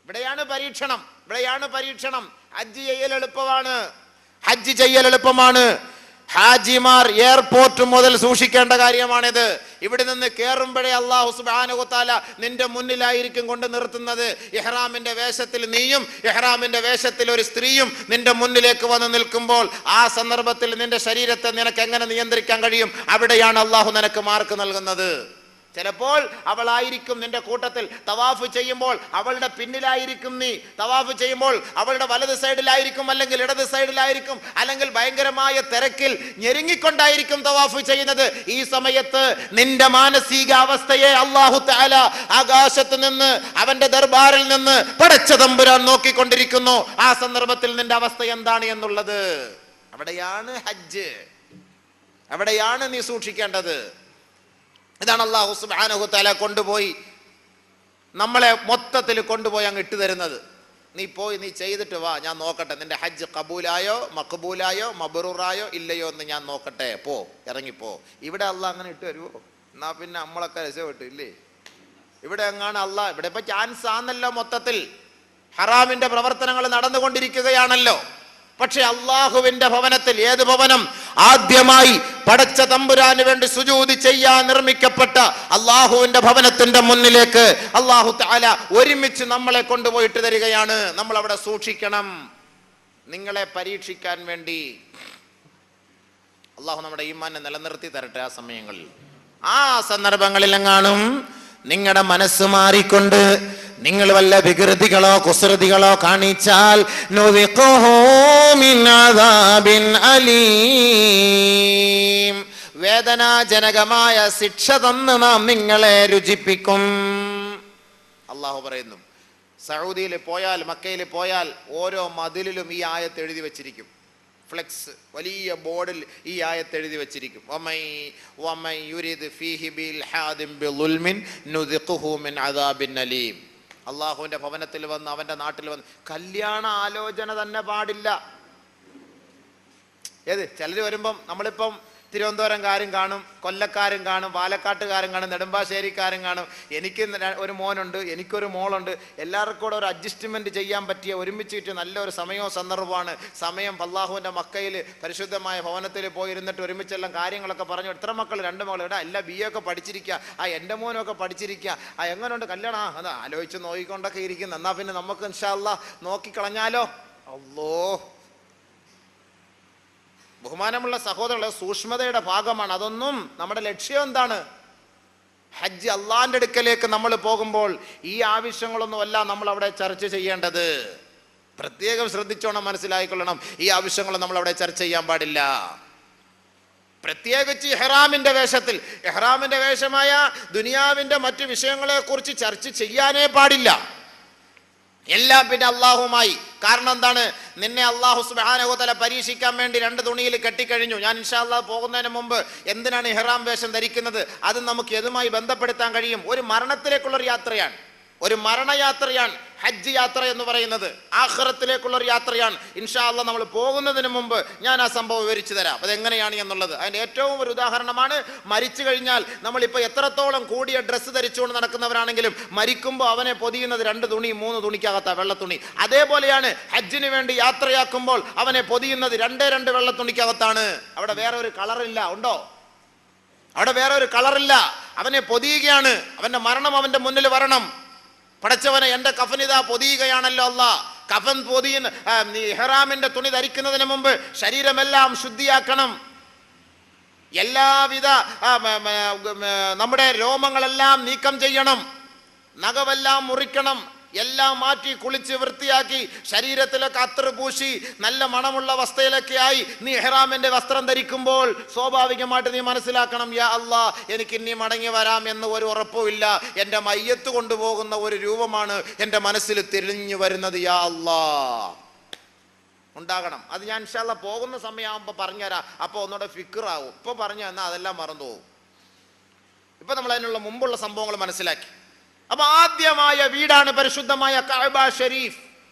ഇവിടെയാണ് പരീക്ഷണം, ഇവിടെയാണ് പരീക്ഷണം. ഹജ്ജ് ചെയ്യൽ എളുപ്പമാണ്, ഹജ്ജ് ചെയ്യൽ എളുപ്പമാണ്. ഹാജിമാർ എയർപോർട്ട് മുതൽ സൂക്ഷിക്കേണ്ട കാര്യമാണിത്. ഇവിടെ നിന്ന് കയറുമ്പോഴേ അല്ലാഹു സുബ്ഹാനഹു തആല നിന്റെ മുന്നിലായിരിക്കും കൊണ്ട് നിർത്തുന്നത്. ഇഹ്റാമിന്റെ വേഷത്തിൽ നീയും ഇഹ്റാമിന്റെ വേഷത്തിൽ ഒരു സ്ത്രീയും നിന്റെ മുന്നിലേക്ക് വന്ന് നിൽക്കുമ്പോൾ ആ സന്ദർഭത്തിൽ നിന്റെ ശരീരത്തെ നിനക്ക് എങ്ങനെ നിയന്ത്രിക്കാൻ കഴിയും? അവിടെയാണ് അല്ലാഹു നിനക്ക് മാർക്ക് നൽകുന്നത്. ചിലപ്പോൾ അവളായിരിക്കും നിന്റെ കൂട്ടത്തിൽ തവാഫ് ചെയ്യുമ്പോൾ അവളുടെ പിന്നിലായിരിക്കും നീ. തവാഫ് ചെയ്യുമ്പോൾ അവളുടെ വലത് സൈഡിലായിരിക്കും, അല്ലെങ്കിൽ ഇടത് സൈഡിലായിരിക്കും, അല്ലെങ്കിൽ ഭയങ്കരമായ തിരക്കിൽ ഞെരുങ്ങിക്കൊണ്ടായിരിക്കും തവാഫ് ചെയ്യുന്നത്. ഈ സമയത്ത് നിന്റെ മാനസികാവസ്ഥയെ അല്ലാഹു തആല ആകാശത്ത് നിന്ന്, അവന്റെ ദർബാറിൽ നിന്ന് പടച്ച തമ്പുരാൻ നോക്കിക്കൊണ്ടിരിക്കുന്നു. ആ സന്ദർഭത്തിൽ നിന്റെ അവസ്ഥ എന്താണ് എന്നുള്ളത്. അവിടെയാണ് ഹജ്ജ്, അവിടെയാണ് നീ സൂക്ഷിക്കേണ്ടത്. ഇതാണ് അല്ലാഹു സുബ്ഹാനഹു തആല കൊണ്ടുപോയി നമ്മളെ മൊത്തത്തിൽ കൊണ്ടുപോയി അങ്ങ് ഇട്ട് തരുന്നത്. നീ പോയി നീ ചെയ്തിട്ട് വാ, ഞാൻ നോക്കട്ടെ നിന്റെ ഹജ്ജ് കബൂലായോ മഖബൂലായോ മബ്റൂറായോ ഇല്ലയോ എന്ന് ഞാൻ നോക്കട്ടെ, പോ, ഇറങ്ങിപ്പോ. ഇവിടെ അല്ലാഹ് അങ്ങനെ ഇട്ട് തരുമോ? എന്നാ പിന്നെ നമ്മളൊക്കെ രക്ഷപ്പെട്ടു ഇല്ലേ? ഇവിടെ എങ്ങാണ് അല്ലാഹ്, ഇവിടെ ഇപ്പൊ ചാൻസ് ആണല്ലോ, മൊത്തത്തിൽ ഹറാമിന്റെ പ്രവർത്തനങ്ങൾ നടന്നുകൊണ്ടിരിക്കുകയാണല്ലോ. പക്ഷെ അള്ളാഹുവിന്റെ ഭവനത്തിൽ, ഏത് ഭവനം? ആദ്യമായി പടച്ച തമ്പുരാന് വേണ്ടി സുജൂദ് ചെയ്യാൻ നിർമ്മിക്കപ്പെട്ട അള്ളാഹുവിന്റെ ഭവനത്തിന്റെ മുന്നിലേക്ക് അള്ളാഹു തആല ഒരുമിച്ച് നമ്മളെ കൊണ്ടുപോയിട്ട് തരികയാണ്. നമ്മൾ അവിടെ സൂക്ഷിക്കണം, നിങ്ങളെ പരീക്ഷിക്കാൻ വേണ്ടി. അള്ളാഹു നമ്മുടെ ഈമാനെ നിലനിർത്തി തരട്ടെ. ആ സമയങ്ങളിൽ, ആ സന്ദർഭങ്ങളിലെങ്ങാനും നിങ്ങളുടെ മനസ്സ് മാറിക്കൊണ്ട് നിങ്ങൾ വല്ല വികൃതികളോ കുസൃതികളോ കാണിച്ചാൽ വേദനാജനകമായ ശിക്ഷ തന്ന് നാം നിങ്ങളെ രുചിപ്പിക്കും. അള്ളാഹു പറയുന്നു, സൗദിയിൽ പോയാൽ, മക്കയിൽ പോയാൽ ഓരോ മതിലിലും ഈ ആയത്ത് എഴുതി വെച്ചിരിക്കും. ഫ്ലെക്സ്, വലിയ ബോർഡിൽ ഈ ആയത്ത് എഴുതി വെച്ചിരിക്കും. അള്ളാഹുവിന്റെ ഭവനത്തിൽ വന്ന്, അവന്റെ നാട്ടിൽ വന്ന് കല്യാണ ആലോചന തന്നെ പാടില്ല. ഏത് ചിലർ വരുമ്പം, നമ്മളിപ്പം തിരുവനന്തപുരംകാരും കാണും, കൊല്ലക്കാരും കാണും, പാലക്കാട്ടുകാരും കാണും, നെടുമ്പാശ്ശേരിക്കാരും കാണും. എനിക്ക് ഒരു മോനുണ്ട്, എനിക്കൊരു മോളുണ്ട്. എല്ലാവർക്കും കൂടെ ഒരു അഡ്ജസ്റ്റ്മെന്റ് ചെയ്യാൻ പറ്റിയ, ഒരുമിച്ചിട്ട് നല്ലൊരു സമയവും സന്ദർഭമാണ്. സമയം അല്ലാഹുവിന്റെ മക്കയിൽ പരിശുദ്ധമായ ഭവനത്തിൽ പോയിരുന്നിട്ട് ഒരുമിച്ചെല്ലാം കാര്യങ്ങളൊക്കെ പറഞ്ഞു. എത്ര മക്കൾ? 2 മക്കൾ. ഇവിടെ എല്ലാ BA ഒക്കെ പഠിച്ചിരിക്കുക, ആ എൻ്റെ മോനൊക്കെ പഠിച്ചിരിക്കുക, ആ എങ്ങനെയുണ്ട് കല്യാണം? അത് ആലോചിച്ച് നോക്കിക്കൊണ്ടൊക്കെ ഇരിക്കുന്നു. എന്നാ പിന്നെ നമുക്ക് ഇൻഷാ അല്ലാഹ് നോക്കിക്കളഞ്ഞാലോ? അല്ലോ, ബഹുമാനമുള്ള സഹോദരങ്ങളെ, സൂക്ഷ്മതയുടെ ഭാഗമാണ്. അതൊന്നും നമ്മുടെ ലക്ഷ്യം എന്താണ്? ഹജ്ജ്, അള്ളാന്റെ അടുക്കലേക്ക് നമ്മൾ പോകുമ്പോൾ ഈ ആവശ്യങ്ങളൊന്നും അല്ല നമ്മൾ അവിടെ ചർച്ച ചെയ്യേണ്ടത്. പ്രത്യേകം ശ്രദ്ധിച്ചോണം, മനസ്സിലായിക്കൊള്ളണം. ഈ ആവശ്യങ്ങൾ നമ്മൾ അവിടെ ചർച്ച ചെയ്യാൻ പാടില്ല. പ്രത്യേകിച്ച് ഇഹ്റാമിന്റെ വേഷത്തിൽ, ഇഹ്റാമിന്റെ വേഷമായ ദുനിയാവിന്റെ മറ്റു വിഷയങ്ങളെ കുറിച്ച് ചർച്ച ചെയ്യാനേ പാടില്ല. എല്ലാം പിന്നെ അള്ളാഹുമായി കാരണം എന്താണ്? നിന്നെ അല്ലാഹു സുബ്ഹാനഹു വ തആല പരീക്ഷിക്കാൻ വേണ്ടി 2 തുണിയിൽ കെട്ടിക്കഴിഞ്ഞു. ഞാൻ ഇൻഷാ അല്ലാഹ് പോകുന്നതിന് മുമ്പ് എന്തിനാണ് ഇഹ്റാം വേഷം ധരിക്കുന്നത്, അത് നമുക്ക് എതുമായി ബന്ധപ്പെടുത്താൻ കഴിയും? ഒരു മരണത്തിലേക്കുള്ളൊരു യാത്രയാണ്, ഒരു മരണയാത്രയാണ് ഹജ്ജ് യാത്ര എന്ന് പറയുന്നത്. ആഖിറത്തിലേക്കുള്ളൊരു യാത്രയാണ്. ഇൻഷാ അല്ലാഹ് നമ്മൾ പോകുന്നതിന് മുമ്പ് ഞാൻ ആ സംഭവം വിവരിച്ചു തരാം, അതെങ്ങനെയാണ് എന്നുള്ളത്. അതിൻ്റെ ഏറ്റവും ഒരു ഉദാഹരണമാണ്, മരിച്ചു കഴിഞ്ഞാൽ നമ്മളിപ്പോൾ എത്രത്തോളം കൂടിയ ഡ്രസ്സ് ധരിച്ചുകൊണ്ട് നടക്കുന്നവരാണെങ്കിലും മരിക്കുമ്പോൾ അവനെ പൊതിയുന്നത് 2 തുണി 3 തുണിക്കകത്താണ്, വെള്ളത്തുണി. അതേപോലെയാണ് ഹജ്ജിന് വേണ്ടി യാത്രയാക്കുമ്പോൾ അവനെ പൊതിയുന്നത് 2 വെള്ളത്തുണിക്കകത്താണ്. അവിടെ വേറെ ഒരു കളറില്ല, ഉണ്ടോ? അവിടെ വേറെ ഒരു കളറില്ല. അവനെ പൊതിയുകയാണ്. അവൻ്റെ മരണം അവൻ്റെ മുന്നിൽ വരണം. പടച്ചവനെ, എൻ്റെ കഫനിതാ പൊതിയുകയാണല്ലോ അല്ലാഹ്. കഫൻ പൊതിയുന്ന ഇഹ്റാമിന്റെ തുണി ധരിക്കുന്നതിന് മുമ്പ് ശരീരമെല്ലാം ശുദ്ധിയാക്കണം. എല്ലാവിധ നമ്മുടെ രോമങ്ങളെല്ലാം നീക്കം ചെയ്യണം, നഖമെല്ലാം മുറിക്കണം, എല്ലാം മാറ്റി കുളിച്ച് വൃത്തിയാക്കി ശരീരത്തിലൊക്കെ അത്തർ പൂശി നല്ല മണമുള്ള വസ്ത്രയിലൊക്കെ ആയി നീ ഇഹ്റാമിന്റെ വസ്ത്രം ധരിക്കുമ്പോൾ സ്വാഭാവികമായിട്ട് നീ മനസ്സിലാക്കണം, യാ അല്ലാ, എനിക്ക് ഇനി മടങ്ങി വരാം എന്ന് ഒരു ഉറപ്പുമില്ല. എൻ്റെ മയ്യത്ത് കൊണ്ടുപോകുന്ന ഒരു രൂപമാണ് എൻ്റെ മനസ്സിൽ തെളിഞ്ഞു വരുന്നത്, യാ അല്ലാ ഉണ്ടാകണം. അത് ഞാൻ ഇൻഷാ അല്ലാഹ് പോകുന്ന സമയമാകുമ്പോൾ പറഞ്ഞുതരാം. അപ്പോൾ ഒന്നുകൂടെ ഫിക്റാവും. ഇപ്പോൾ പറഞ്ഞു തന്നാൽ അതെല്ലാം മറന്നു പോകും. ഇപ്പൊ നമ്മൾ അതിനുള്ള മുമ്പുള്ള സംഭവങ്ങൾ മനസ്സിലാക്കി. അപ്പൊ ആദ്യമായ വീടാണ് പരിശുദ്ധമായ കഅബ ഷരീഫ്,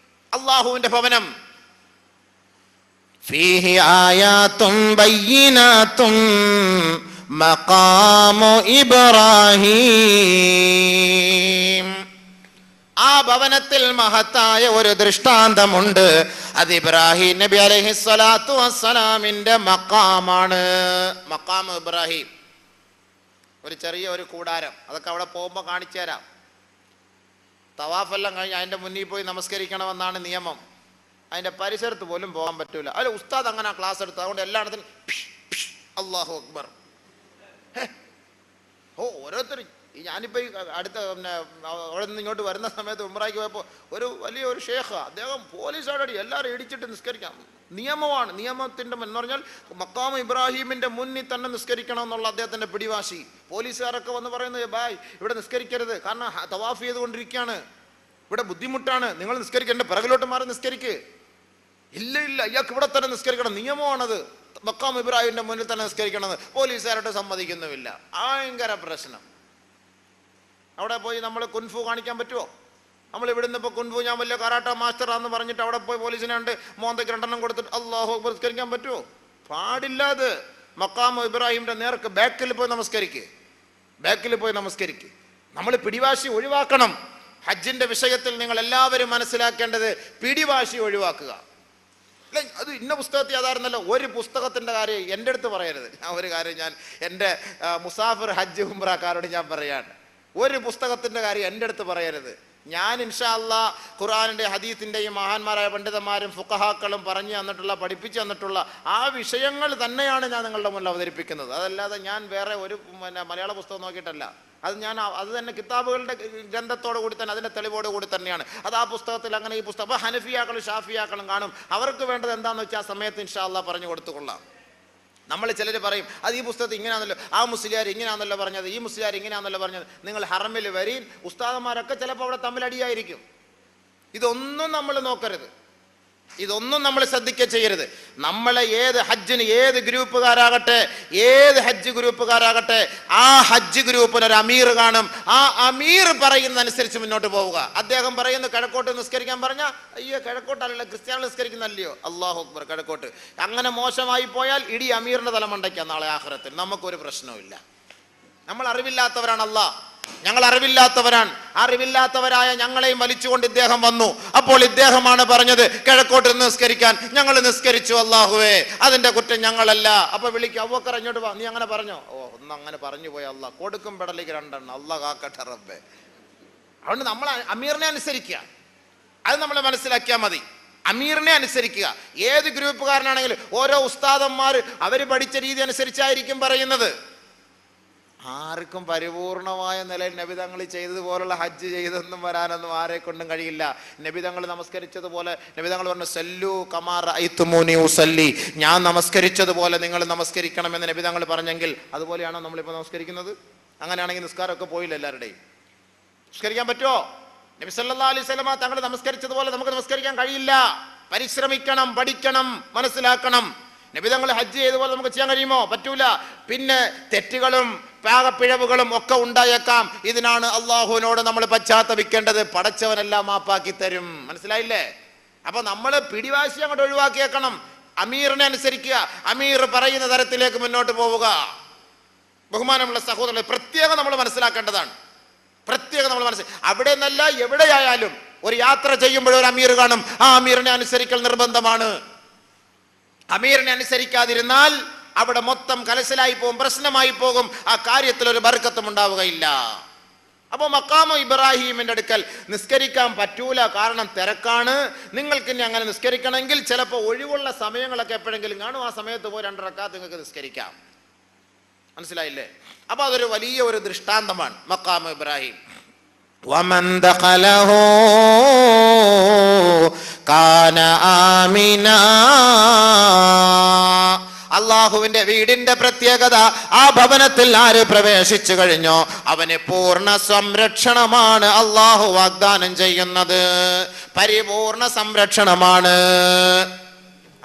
അല്ലാഹുവിന്റെ ഭവനം. ഫീഹി ആയാതും ബയ്യിനാതും മഖാമു ഇബ്രാഹീം. ആ ഭവനത്തിൽ മഹത്തായ ഒരു ദൃഷ്ടാന്തമുണ്ട്. അത് ഇബ്രാഹിം നബി അലൈഹിസ്സലാത്തു വസ്സലാമിന്റെ മഖാമാണ്. മഖാം ഇബ്രാഹിം, ഒരു ചെറിയ ഒരു കൂടാരം. അതൊക്കെ അവിടെ പോകുമ്പോൾ കാണിച്ചു തരാം. തവാഫെല്ലാം കഴിഞ്ഞ് അതിൻ്റെ മുന്നിൽ പോയി നമസ്കരിക്കണമെന്നാണ് നിയമം. അതിൻ്റെ പരിസരത്ത് പോലും പോകാൻ പറ്റൂല. അതിൽ ഉസ്താദ് അങ്ങനെ ക്ലാസ് എടുത്തു. അതുകൊണ്ട് എല്ലായിടത്തും അല്ലാഹു അക്ബർ. ഓരോരുത്തർ ഞാനിപ്പോൾ ഈ അടുത്ത അവിടെ നിന്ന് ഇങ്ങോട്ട് വരുന്ന സമയത്ത് ഉംറയ്ക്ക് പോയപ്പോൾ ഒരു വലിയൊരു ഷേഖ്, അദ്ദേഹം പോലീസോടടി എല്ലാവരും ഇടിച്ചിട്ട് നിസ്കരിക്കാം. നിയമമാണ്, നിയമത്തിൻ്റെ എന്ന് പറഞ്ഞാൽ മഖാം ഇബ്രാഹിമിൻ്റെ മുന്നിൽ തന്നെ നിസ്കരിക്കണം എന്നുള്ള അദ്ദേഹത്തിൻ്റെ പിടിവാശി. പോലീസുകാരൊക്കെ വന്ന് പറയുന്നത്, ബായ് ഇവിടെ നിസ്കരിക്കരുത്, കാരണം തവാഫ് ചെയ്തുകൊണ്ടിരിക്കുകയാണ്, ഇവിടെ ബുദ്ധിമുട്ടാണ്, നിങ്ങൾ നിസ്കരിക്കേണ്ട, പിറകിലോട്ട് മാറി നിസ്കരിക്ക്. ഇല്ല ഇല്ല, ഇയാൾക്ക് ഇവിടെ തന്നെ നിസ്കരിക്കണം, നിയമമാണത്, മഖാം ഇബ്രാഹിമിൻ്റെ മുന്നിൽ തന്നെ നിസ്കരിക്കണമെന്ന് പോലീസുകാരോട്ട് സമ്മതിക്കുന്നുമില്ല. ഭയങ്കര പ്രശ്നം. അവിടെ പോയി നമ്മൾ കുൻഫു കാണിക്കാൻ പറ്റുമോ? നമ്മൾ ഇവിടുന്ന് ഇപ്പോൾ കുൻഫു, ഞാൻ വലിയ കരാട്ട മാസ്റ്ററാന്ന് പറഞ്ഞിട്ട് അവിടെ പോയി പോലീസിനെ കണ്ട് മോന്തയ്ക്ക് 2 എണ്ണം കൊടുത്തിട്ട് അല്ലാഹു അക്ബർ നിസ്കരിക്കാൻ പറ്റുമോ? പാടില്ലാതെ. മഖാം ഇബ്രാഹിമിന്റെ നേർക്ക് ബാക്കിൽ പോയി നമസ്കരിക്ക്, ബാക്കിൽ പോയി നമസ്കരിക്ക്. നമ്മൾ പിടിവാശി ഒഴിവാക്കണം. ഹജ്ജിന്റെ വിഷയത്തിൽ നിങ്ങൾ എല്ലാവരും മനസ്സിലാക്കേണ്ടത് പിടിവാശി ഒഴിവാക്കുക. അല്ല, അത് ഇന്ന പുസ്തകത്തിൽ അതായിരുന്നല്ലോ. ഒരു പുസ്തകത്തിന്റെ കാര്യം എൻ്റെ അടുത്ത് പറയരുത്. ഞാൻ ഒരു കാര്യം ഞാൻ എൻ്റെ മുസാഫിർ ഹജ്ജ് ഉംറക്കാരോട് ഞാൻ പറയാണ്, ഒരു പുസ്തകത്തിന്റെ കാര്യം എൻ്റെ അടുത്ത് പറയരുത്. ഞാൻ ഇൻഷാ അല്ലാഹ് ഖുർആനിന്റെ ഹദീസിന്റെയും മഹാന്മാരായ പണ്ഡിതന്മാരും ഫുഖഹാക്കളും പറഞ്ഞു തന്നിട്ടുള്ള, പഠിപ്പിച്ചു തന്നിട്ടുള്ള ആ വിഷയങ്ങൾ തന്നെയാണ് ഞാൻ നിങ്ങളുടെ മുന്നിൽ അവതരിപ്പിക്കുന്നത്. അതല്ലാതെ ഞാൻ വേറെ ഒരു മലയാള പുസ്തകം നോക്കിയിട്ടല്ല. അത് തന്നെ കിതാബുകളുടെ ഗ്രന്ഥത്തോടു കൂടി തന്നെ, അതിന്റെ തെളിവോട് കൂടി തന്നെയാണ് അത്. ആ പുസ്തകത്തിൽ അങ്ങനെ ഈ പുസ്തകം ഹനഫിയാക്കളും ഷാഫിയാക്കളും കാണും. അവർക്ക് വേണ്ടത് എന്താണെന്ന് വെച്ചാൽ ആ സമയത്ത് ഇൻഷാ അല്ലാഹ് പറഞ്ഞു കൊടുത്തുകൊള്ളാം. നമ്മൾ ചിലർ പറയും, അത് ഈ പുസ്തകത്തിൽ ഇങ്ങനെയാണല്ലോ, ആ മുസ്ലിയാർ ഇങ്ങനെയാണല്ലോ പറഞ്ഞത്, ഈ മുസ്ലിയാർ ഇങ്ങനെയാണല്ലോ പറഞ്ഞത്. നിങ്ങൾ ഹറമിൽ വരീൻ, ഉസ്താദന്മാരൊക്കെ ചിലപ്പോൾ അവിടെ തമ്മിലടിയായിരിക്കും. ഇതൊന്നും നമ്മൾ നോക്കരുത്, ഇതൊന്നും നമ്മൾ ശ്രദ്ധിക്കുക ചെയ്യരുത്. നമ്മളെ ഏത് ഹജ്ജിന് ഏത് ഗ്രൂപ്പുകാരാകട്ടെ, ഏത് ഹജ്ജ് ഗ്രൂപ്പുകാരാകട്ടെ, ആ ഹജ്ജ് ഗ്രൂപ്പിന് ഒരു അമീർ കാണും. ആ അമീർ പറയുന്നതനുസരിച്ച് മുന്നോട്ട് പോവുക. അദ്ദേഹം പറയുന്നു കിഴക്കോട്ട് നിസ്കരിക്കാൻ പറഞ്ഞാൽ, അയ്യോ കിഴക്കോട്ടല്ല, ക്രിസ്ത്യാനി നിസ്കരിക്കുന്നല്ലയോ, അല്ലാഹു അക്ബർ കിഴക്കോട്ട്. അങ്ങനെ മോശമായി പോയാൽ ഇടി അമീറിന്റെ തലമണ്ടയ്ക്കാം നാളെ ആഖിറത്തിൽ. നമുക്കൊരു പ്രശ്നവുമില്ല. നമ്മൾ അറിവില്ലാത്തവരാണ് അല്ലാഹ്, ഞങ്ങൾ അറിവില്ലാത്തവരാണ്. അറിവില്ലാത്തവരായ ഞങ്ങളെയും വലിച്ചുകൊണ്ട് ഇദ്ദേഹം വന്നു. അപ്പോൾ ഇദ്ദേഹമാണ് പറഞ്ഞത് കിഴക്കോട്ട് നിസ്കരിക്കാൻ. ഞങ്ങൾ നിസ്കരിച്ചു, അല്ലാഹുവേ അതിന്റെ കുറ്റം ഞങ്ങളല്ല. അപ്പൊ വിളിക്കും, അബൂബക്കർ ഇങ്ങോട്ട് വാ, നീ അങ്ങനെ പറഞ്ഞോ? ഓ, ഒന്ന് അങ്ങനെ പറഞ്ഞു പോയി, അല്ലാഹ് കൊടുക്കും പെടലേക്ക് 2 എണ്ണം, അല്ലാഹ് കാക്കട്ടെ റബ്ബേ. അതുകൊണ്ട് നമ്മൾ അമീറിനെ അനുസരിക്കുക, അത് നമ്മൾ മനസ്സിലാക്കിയാൽ മതി. അമീറിനെ അനുസരിക്കുക. ഏത് ഗ്രൂപ്പുകാരനാണെങ്കിലും ഓരോ ഉസ്താദന്മാർ അവർ പഠിച്ച രീതി അനുസരിച്ചായിരിക്കും പറയുന്നത്. ആർക്കും പരിപൂർണമായ നിലയിൽ നബിതങ്ങൾ ചെയ്തതുപോലുള്ള ഹജ്ജ് ചെയ്തൊന്നും വരാനൊന്നും ആരെ കൊണ്ടും കഴിയില്ല. നബിതങ്ങൾ നമസ്കരിച്ചതുപോലെ നബിതങ്ങൾ പറഞ്ഞു, സല്ലു കമാ റഅയ്തുമൂനി ഉസല്ലി, ഞാൻ നമസ്കരിച്ചതുപോലെ നിങ്ങൾ നമസ്കരിക്കണമെന്ന് നബിതങ്ങൾ പറഞ്ഞെങ്കിൽ അതുപോലെയാണോ നമ്മളിപ്പോൾ നമസ്കരിക്കുന്നത്? അങ്ങനെയാണെങ്കിൽ നിസ്കാരമൊക്കെ പോയില്ല എല്ലാവരുടെയും. നിസ്കരിക്കാൻ പറ്റുമോ? നബി സല്ലല്ലാഹു അലൈഹി വസല്ലമ തങ്ങൾ നമസ്കരിച്ചതുപോലെ നമുക്ക് നമസ്കരിക്കാൻ കഴിയില്ല. പരിശ്രമിക്കണം, പഠിക്കണം, മനസ്സിലാക്കണം. നബി തങ്ങൾ ഹജ്ജ് ചെയ്തതുപോലെ നമുക്ക് ചെയ്യാൻ കഴിയുമോ? പറ്റൂല. പിന്നെ തെറ്റുകളും പാകപ്പിഴവുകളും ഒക്കെ ഉണ്ടായേക്കാം. ഇതിനാണ് അള്ളാഹുവിനോട് നമ്മൾ പശ്ചാത്തപിക്കേണ്ടത്. പടച്ചവനെല്ലാം മാപ്പാക്കി തരും. മനസ്സിലായില്ലേ? അപ്പൊ നമ്മൾ പിടിവാശി അങ്ങോട്ട് ഒഴിവാക്കിയേക്കണം. അമീറിനെ അനുസരിക്കുക, അമീർ പറയുന്ന തരത്തിലേക്ക് മുന്നോട്ട് പോവുക. ബഹുമാനമുള്ള സഹോദരങ്ങളെ, പ്രത്യേകം നമ്മൾ മനസ്സിലാക്കേണ്ടതാണ്. പ്രത്യേകം നമ്മൾ അവിടെ നിന്നല്ല എവിടെയായാലും ഒരു യാത്ര ചെയ്യുമ്പോൾ ഒരു അമീർ കാണും. ആ അമീറിനെ അനുസരിക്കൽ നിർബന്ധമാണ്. അമീറിനെ അനുസരിക്കാതിരുന്നാൽ അവിടെ മൊത്തം കലശലായി പോകും, പ്രശ്നമായി പോകും. ആ കാര്യത്തിൽ ഒരു ബർക്കത്തും ഉണ്ടാവുകയില്ല. അപ്പൊ മഖാമു ഇബ്രാഹിമിന്റെ അടുക്കൽ നിസ്കരിക്കാൻ പറ്റൂല, കാരണം തിരക്കാണ്. നിങ്ങൾക്ക് ഇനി അങ്ങനെ നിസ്കരിക്കണമെങ്കിൽ ചിലപ്പോൾ ഒഴിവുള്ള സമയങ്ങളൊക്കെ എപ്പോഴെങ്കിലും കാണും. ആ സമയത്ത് പോയി 2 റക്അത്ത് നിങ്ങൾക്ക് നിസ്കരിക്കാം. മനസ്സിലായില്ലേ? അപ്പൊ അതൊരു വലിയ ഒരു ദൃഷ്ടാന്തമാണ് മഖാമു ഇബ്രാഹിം. വമൻ ദഖലഹു കാന ആമിനാ. അള്ളാഹുവിന്റെ വീടിന്റെ പ്രത്യേകത, ആ ഭവനത്തിൽ ആര് പ്രവേശിച്ചു കഴിഞ്ഞോ അവന് പൂർണ്ണ സംരക്ഷണമാണ് അള്ളാഹു വാഗ്ദാനം ചെയ്യുന്നത്. പരിപൂർണ സംരക്ഷണമാണ്.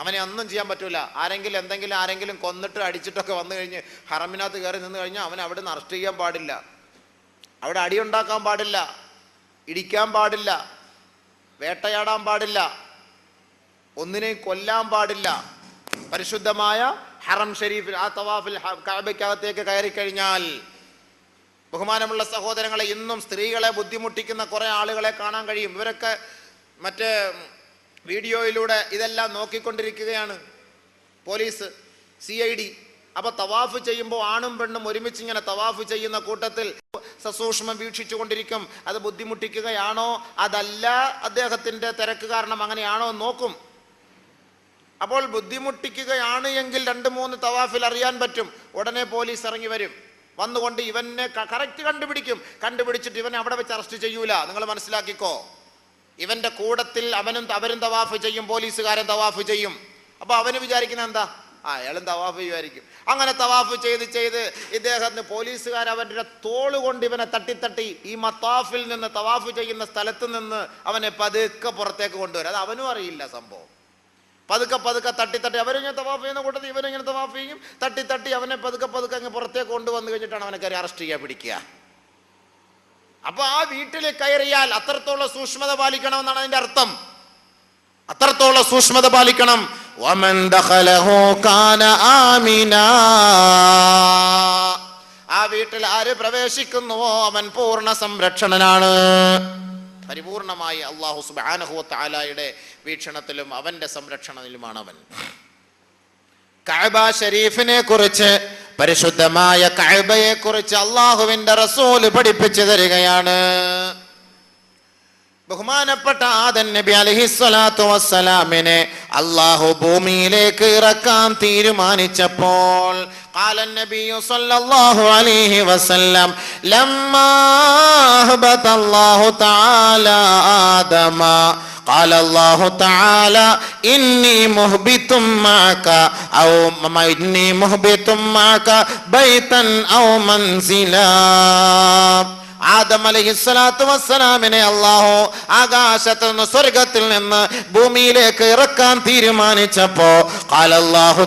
അവനെ ഒന്നും ചെയ്യാൻ പറ്റൂല. ആരെങ്കിലും കൊന്നിട്ട് അടിച്ചിട്ടൊക്കെ വന്നു കഴിഞ്ഞ് ഹറമിനകത്ത് കയറി നിന്ന് കഴിഞ്ഞാൽ അവൻ അവിടെ നിന്ന് അറസ്റ്റ് ചെയ്യാൻ പാടില്ല, അവിടെ അടിയുണ്ടാക്കാൻ പാടില്ല, ഇടിക്കാൻ പാടില്ല, വേട്ടയാടാൻ പാടില്ല, ഒന്നിനെയും കൊല്ലാൻ പാടില്ല. പരിശുദ്ധമായ ഹറം ഷരീഫിൽ ആ തവാഫിൽ കഅബയ്ക്കകത്തേക്ക് കയറി കഴിഞ്ഞാൽ, ബഹുമാനമുള്ള സഹോദരങ്ങളെ, ഇന്നും സ്ത്രീകളെ ബുദ്ധിമുട്ടിക്കുന്ന കുറെ ആളുകളെ കാണാൻ കഴിയും. ഇവരൊക്കെ മറ്റേ വീഡിയോയിലൂടെ ഇതെല്ലാം നോക്കിക്കൊണ്ടിരിക്കുകയാണ്, പോലീസ്, CID. അപ്പൊ തവാഫ് ചെയ്യുമ്പോൾ ആണും പെണ്ണും ഒരുമിച്ച് ഇങ്ങനെ തവാഫ് ചെയ്യുന്ന കൂട്ടത്തിൽ സസൂക്ഷ്മം വീക്ഷിച്ചു കൊണ്ടിരിക്കും. അത് ബുദ്ധിമുട്ടിക്കുകയാണോ, അതല്ല അദ്ദേഹത്തിന്റെ തിരക്ക് കാരണം അങ്ങനെയാണോ എന്ന് നോക്കും. അപ്പോൾ ബുദ്ധിമുട്ടിക്കുകയാണ് എങ്കിൽ 2-3 തവാഫിൽ അറിയാൻ പറ്റും. ഉടനെ പോലീസ് ഇറങ്ങി വരും. വന്നുകൊണ്ട് ഇവനെ കറക്റ്റ് കണ്ടുപിടിച്ചിട്ട് ഇവനെ അവിടെ വെച്ച് അറസ്റ്റ് ചെയ്യൂല. നിങ്ങൾ മനസ്സിലാക്കിക്കോ. ഇവന്റെ കൂടത്തിൽ അവരും തവാഫ് ചെയ്യും, പോലീസുകാരൻ തവാഫ് ചെയ്യും. അപ്പൊ അവന് വിചാരിക്കുന്ന എന്താ, അയാളും തവാഫ് ചെയ്യുമായിരിക്കും. അങ്ങനെ തവാഫ് ചെയ്ത് ഇദ്ദേഹത്തിന് പോലീസുകാർ അവന്റെ തോള് കൊണ്ട് ഇവനെ തട്ടി ഈ മത്താഫിൽ നിന്ന്, തവാഫ് ചെയ്യുന്ന സ്ഥലത്ത് നിന്ന് അവനെ പതുക്കെ പുറത്തേക്ക് കൊണ്ടുവരും. അത് അവനും അറിയില്ല സംഭവം. പതുക്കെ തട്ടി അവരിങ്ങനെ തവാഫ് ചെയ്യുന്ന കൂട്ടത്തിൽ ഇവനിങ്ങനെ തവാഫ് ചെയ്യും. തട്ടി അവനെ പതുക്കെ അങ്ങ് പുറത്തേക്ക് കൊണ്ടുവന്നു കഴിഞ്ഞിട്ടാണ് അവനെ കയറി അറസ്റ്റ് ചെയ്യാൻ പിടിക്കുക. അപ്പൊ ആ വീട്ടിൽ കയറിയാൽ അത്രത്തോളം സൂക്ഷ്മത പാലിക്കണമെന്നാണ് അതിന്റെ അർത്ഥം. അത്രത്തോളം സൂക്ഷ്മത പാലിക്കണം. വമൻ ദഖലഹു കാന ആമിനാ. ആ വീട്ടിൽ ആര് പ്രവേശിക്കുന്നുവോ അവൻ പൂർണ്ണ സംരക്ഷണനാണ്. പരിപൂർണമായി അല്ലാഹു സുബ്ഹാനഹു വ തആലയുടെ വീക്ഷണത്തിലും അവന്റെ സംരക്ഷണത്തിലുമാണ് അവൻ. കഅബ ഷരീഫിനെ കുറിച്ച്, പരിശുദ്ധമായ കഅബയെ കുറിച്ച് അള്ളാഹുവിന്റെ റസൂല് പഠിപ്പിച്ചു തരികയാണ്. ബഹുമാനപ്പെട്ട ആദം നബി അലൈഹിസ്സലാത്തു വസ്സലാമിനെ അള്ളാഹു ഭൂമിയിലേക്ക് ഇറക്കാൻ തീരുമാനിച്ചപ്പോൾ قال النبي صلى الله عليه وسلم لما أهبط الله تعالى آدم قال الله تعالى إني مهبط معك بيتا أو منزلا. ആദം അലൈഹിസ്സലാത്തു വസ്സലാമിനെ അല്ലാഹു ആകാശത്തു നിന്ന്, സ്വർഗത്തിൽ നിന്ന് ഭൂമിയിലേക്ക് ഇറക്കാൻ തീരുമാനിച്ചപ്പോ അല്ലാഹു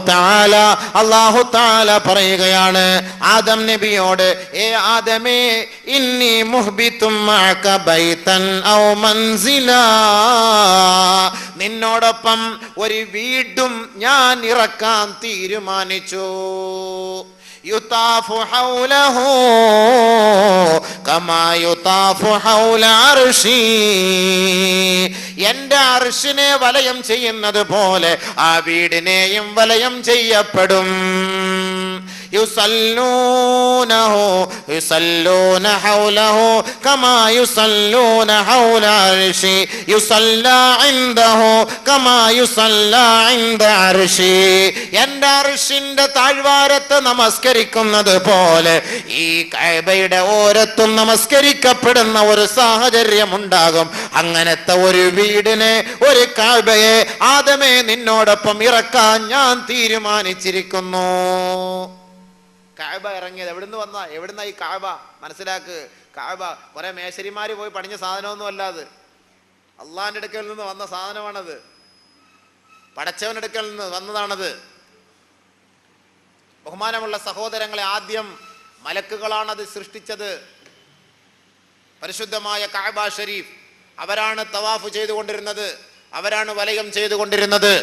തആല പറയുകയാണ് ആദം നബിയോട്, ഏ ആദമേ, ഇന്നി മുഹ്ബിതും മഅക ബൈതൻ ഔ മൻസിലാ, നിന്നോടൊപ്പം ഒരു വീടും ഞാൻ ഇറക്കാൻ തീരുമാനിച്ചു. യുതാഫു ഹൗലഹു കമാ യുതാഫു ഹൗല അർശി, എന്റെ അർശിനെ വലയം ചെയ്യുന്നത് പോലെ ആ വീടിനെയും വലയം ചെയ്യപ്പെടും. യുസല്ലൂന ഹൗലഹു കമാ യുസല്ലൂന ഹൗല അർശി യുസല്ലാ ഇൻദഹു കമാ യുസല്ലാ ഇൻദ അർശി, എന്റെ അർശിന്റെ താഴ്വാരത്ത് നമസ്കരിക്കുന്നത് പോലെ ഈ കഅബയുടെ ഓരത്തും നമസ്കരിക്കപ്പെടുന്ന ഒരു സാഹചര്യം ഉണ്ടാകും. അങ്ങനത്തെ ഒരു വീടിനെ, ഒരു കഅബയെ ആദമേ നിന്നോടൊപ്പം ഇറക്കാൻ ഞാൻ തീരുമാനിച്ചിരിക്കുന്നു. കഅബ ഇറങ്ങിയത് എവിടുന്ന് വന്നാ? എവിടുന്ന ഈ കഅബ? മനസ്സിലാക്ക്, കഅബ കുറെ മേശരിമാര് പോയി പണിഞ്ഞ സാധനമൊന്നും അല്ല അത്. അള്ളാഹിന്റെ അടുക്കൽ നിന്ന് വന്ന സാധനമാണത്. പടച്ചവന്റെ അടുക്കൽ നിന്ന് വന്നതാണത്. ബഹുമാനമുള്ള സഹോദരങ്ങളെ, ആദ്യം മലക്കുകളാണ് അത് സൃഷ്ടിച്ചത്. പരിശുദ്ധമായ കഅബ ഷരീഫ് അവരാണ് തവാഫ് ചെയ്തുകൊണ്ടിരുന്നത്, അവരാണ് വലയം ചെയ്തുകൊണ്ടിരുന്നത്.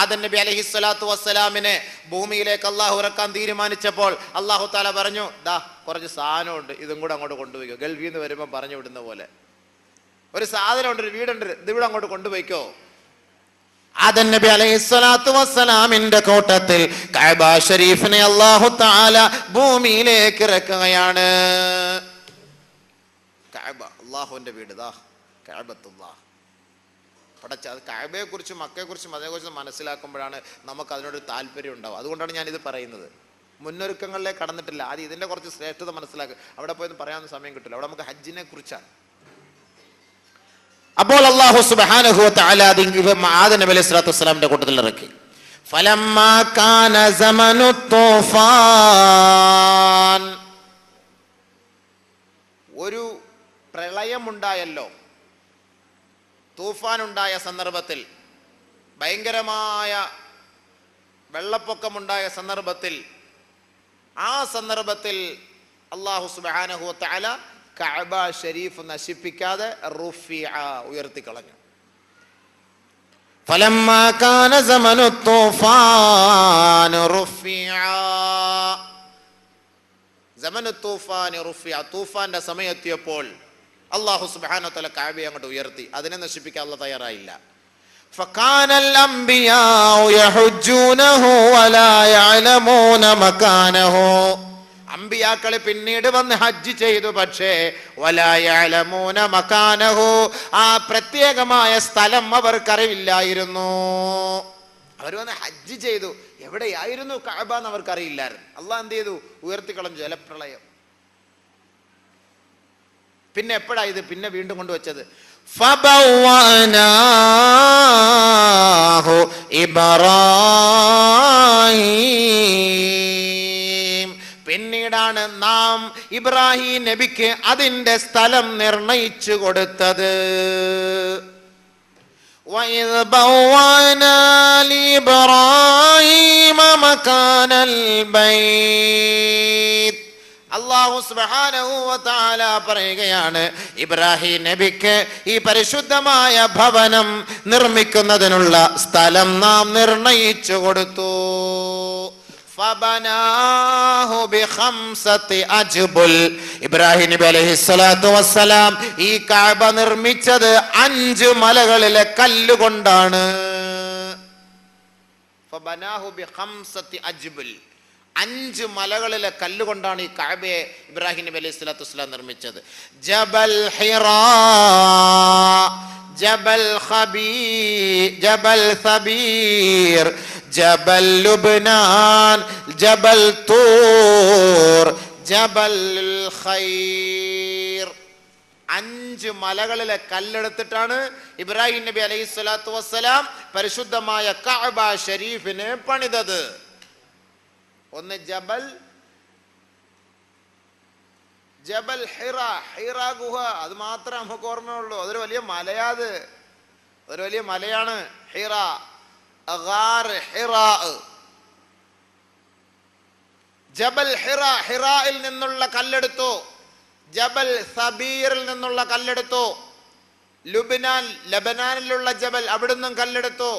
ആദം നബി അലൈഹിസ്സലാത്തു വസ്സലാമിനെ ഭൂമിയിലേക്ക് അള്ളാഹു ഇറക്കാൻ തീരുമാനിച്ചപ്പോൾ അള്ളാഹു താല പറഞ്ഞു, ദാ കുറച്ച് സാധനമുണ്ട്, ഇതും കൂടെ അങ്ങോട്ട് കൊണ്ടുപോയിക്കോ. ഗൾഫിൽ നിന്ന് വരുമ്പോൾ പറഞ്ഞു വിടുന്ന പോലെ ഒരു സാധനമുണ്ട്, ഒരു വീടുണ്ട്, ഇതിവിടെ അങ്ങോട്ട് കൊണ്ടുപോയിക്കോ. ആദം നബി അലൈഹിസ്സലാത്തു വസ്സലാമിന്റെ കൂട്ടത്തിൽ കഅബ ഷരീഫിനെ അല്ലാഹു തആല ഭൂമിയിലേക്ക് ഇറക്കുകയാണ്. കഅബ അള്ളാഹുവിന്റെ വീട്, ദാ കഅബത്തുല്ലാഹ്. പടച്ച അത് കഅബയെ കുറിച്ചും മക്കയെ കുറിച്ചും അതേക്കുറിച്ചും മനസ്സിലാക്കുമ്പോഴാണ് നമുക്ക് അതിനോട് താല്പര്യം ഉണ്ടാവും. അതുകൊണ്ടാണ് ഞാനിത് പറയുന്നത്. മുന്നൊരുക്കങ്ങളിലേക്ക് കടന്നിട്ടില്ല. ആദ്യം ഇതിന്റെ കുറച്ച് ശ്രേഷ്ഠത മനസ്സിലാക്കുക. അവിടെ പോയൊന്നും പറയാനൊന്നും സമയം കിട്ടില്ല. അവിടെ നമുക്ക് ഹജ്ജിനെ കുറിച്ചാണ്. അപ്പോൾ അല്ലാഹു സുബ്ഹാനഹു വ തആല ആദം നബി അലൈഹിസ്സലാത്തു വസ്സലാമിന്റെ കൂട്ടത്തിൽ ഇറക്കി. ഫലമ്മാ കാന സമനു തൂഫാൻ, ഒരു പ്രളയമുണ്ടായല്ലോ, തൂഫാനുണ്ടായ സന്ദർഭത്തിൽ, ഭയങ്കരമായ വെള്ളപ്പൊക്കമുണ്ടായ സന്ദർഭത്തിൽ, ആ സന്ദർഭത്തിൽ അല്ലാഹു സുബ്ഹാനഹു വ തആല കഅബ ഷരീഫ് നശിപ്പിക്കാതെ റുഫിഅ ഉയർത്തിക്കളഞ്ഞു. ഫലമ്മാ കാന സമനു തൂഫാൻ റുഫിഅ, സമനു തൂഫാൻ റുഫിഅ, തൂഫാന്റെ സമയത്തിയപ്പോൾ അല്ലാഹു സുബ്ഹാനഹു വ തആല കഅബയെ അങ്ങോട്ട് ഉയർത്തി. അതിനെ നശിപ്പിക്കാൻ അല്ലാഹു തയ്യാറായില്ല. فكان الأنبياء يحجونه ولا يعلمون مكانه, അമ്പിയാക്കളെ പിന്നീട് വന്ന് ഹജ്ജ് ചെയ്തു, പക്ഷേ വലാ യഅലമൂന മകാനഹു, ആ പ്രത്യേകമായ സ്ഥലം അവർക്കറിയില്ലായിരുന്നു. അവർ വന്ന് ഹജ്ജ് ചെയ്തു, എവിടെയായിരുന്നു കഅബ എന്ന് അവർക്കറിയില്ലായിരുന്നു. അള്ളാഹ് എന്ത് ചെയ്തു? ഉയർത്തിക്കളം, ജലപ്രളയം. പിന്നെ എപ്പോഴാ ഇത് പിന്നെ വീണ്ടും കൊണ്ടുവച്ചത്? ഫബവ്വനാഹു ഇബ്രാഹിം, പിന്നീടാണ് നാം ഇബ്രാഹിം നബിക്ക് അതിന്റെ സ്ഥലം നിർണയിച്ചു കൊടുത്തത്. وَإِذْ بَوَّأْنَا لِإِبْرَاهِيمَ مَكَانَ الْبَيْتِ, അല്ലാഹു സുബ്ഹാനഹു വ തആല പറയുകയാണ്, ഇബ്രാഹിം നബിക്ക് ഈ പരിശുദ്ധമായ ഭവനം നിർമ്മിക്കുന്നതിനുള്ള സ്ഥലം നാം നിർണയിച്ചു കൊടുത്തു. ഫബനാഹു ബിഖംസതി അജ്ബുൽ, ഇബ്രാഹിം നബി അലൈഹിസ്സലാത്തു വസ്സലാം ഈ കഅബ നിർമ്മിച്ചത് 5 മലകളിലെ കല്ലുകൊണ്ടാണ്. ഫബനാഹു ബിഖംസതി അജ്ബുൽ, 5 മലകളിലെ കല്ലുകൊണ്ടാണ് ഈ കഅബയെ ഇബ്രാഹിം നബി അലൈഹി സ്വലാത്തു വസ്സലാം നിർമ്മിച്ചത്. ജബൽ ഹിറാ, ജബൽ ജബൽ സബീർ, ജബൽ ലുബ്നാൻ, ജബൽ തൂർ, ജബൽ ഖൈർ. 5 മലകളിലെ കല്ലെടുത്തിട്ടാണ് ഇബ്രാഹിം നബി അലൈഹി സ്വലാത്തു വസ്സലാം പരിശുദ്ധമായ കഅബ ഷരീഫിനെ പണിതത്. ഒന്ന് ജബൽ ഹിറ, ഹിറ ഗുഹ, അത് മാത്രമേ നമുക്ക് ഓർമ്മയുള്ളൂ. അതൊരു വലിയ മലയാത്, അതൊരു വലിയ മലയാണ് ഹിറ. ഗാർ ഹിറാ, ജബൽ ഹിറ, ഹിറായിൽ നിന്നുള്ള കല്ലെടുത്തു. ജബൽ സബീറിൽ നിന്നുള്ള കല്ലെടുത്തു. ലബനാനിലുള്ള ജബൽ, അവിടുന്നും കല്ലെടുത്തു.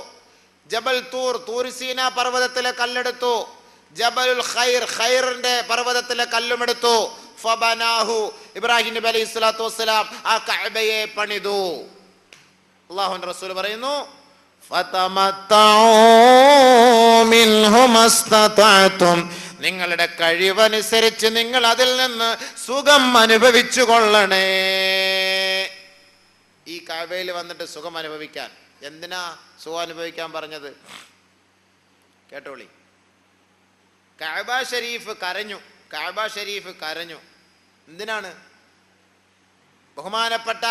ജബൽ തൂർ, തൂർസീന പർവ്വതത്തിലെ കല്ലെടുത്തു. ജബലുൽ ഖൈർ, ഖൈറിന്റെ പർവ്വതത്തിലെ കല്ലുമെടുത്തു. ഫബനാഹു, ഇബ്രാഹിം നബി അലൈഹി സ്വലാത്തു വസ്സലാം ആ കഅബയെ പണിതു. അല്ലാഹുവിന്റെ റസൂൽ പറയുന്നു, നിങ്ങളുടെ കഴിവനുസരിച്ച് നിങ്ങൾ അതിൽ നിന്ന് സുഖം അനുഭവിച്ചു കൊള്ളണേ. ഈ കഅബയിൽ വന്നിട്ട് സുഖം അനുഭവിക്കാൻ. എന്തിനാ സുഖം അനുഭവിക്കാൻ പറഞ്ഞത്? കേട്ടോളി. കഅബ ഷരീഫ് കരഞ്ഞു, കഅബ ഷരീഫ് കരഞ്ഞു. എന്തിനാണ്? ബഹുമാനപ്പെട്ട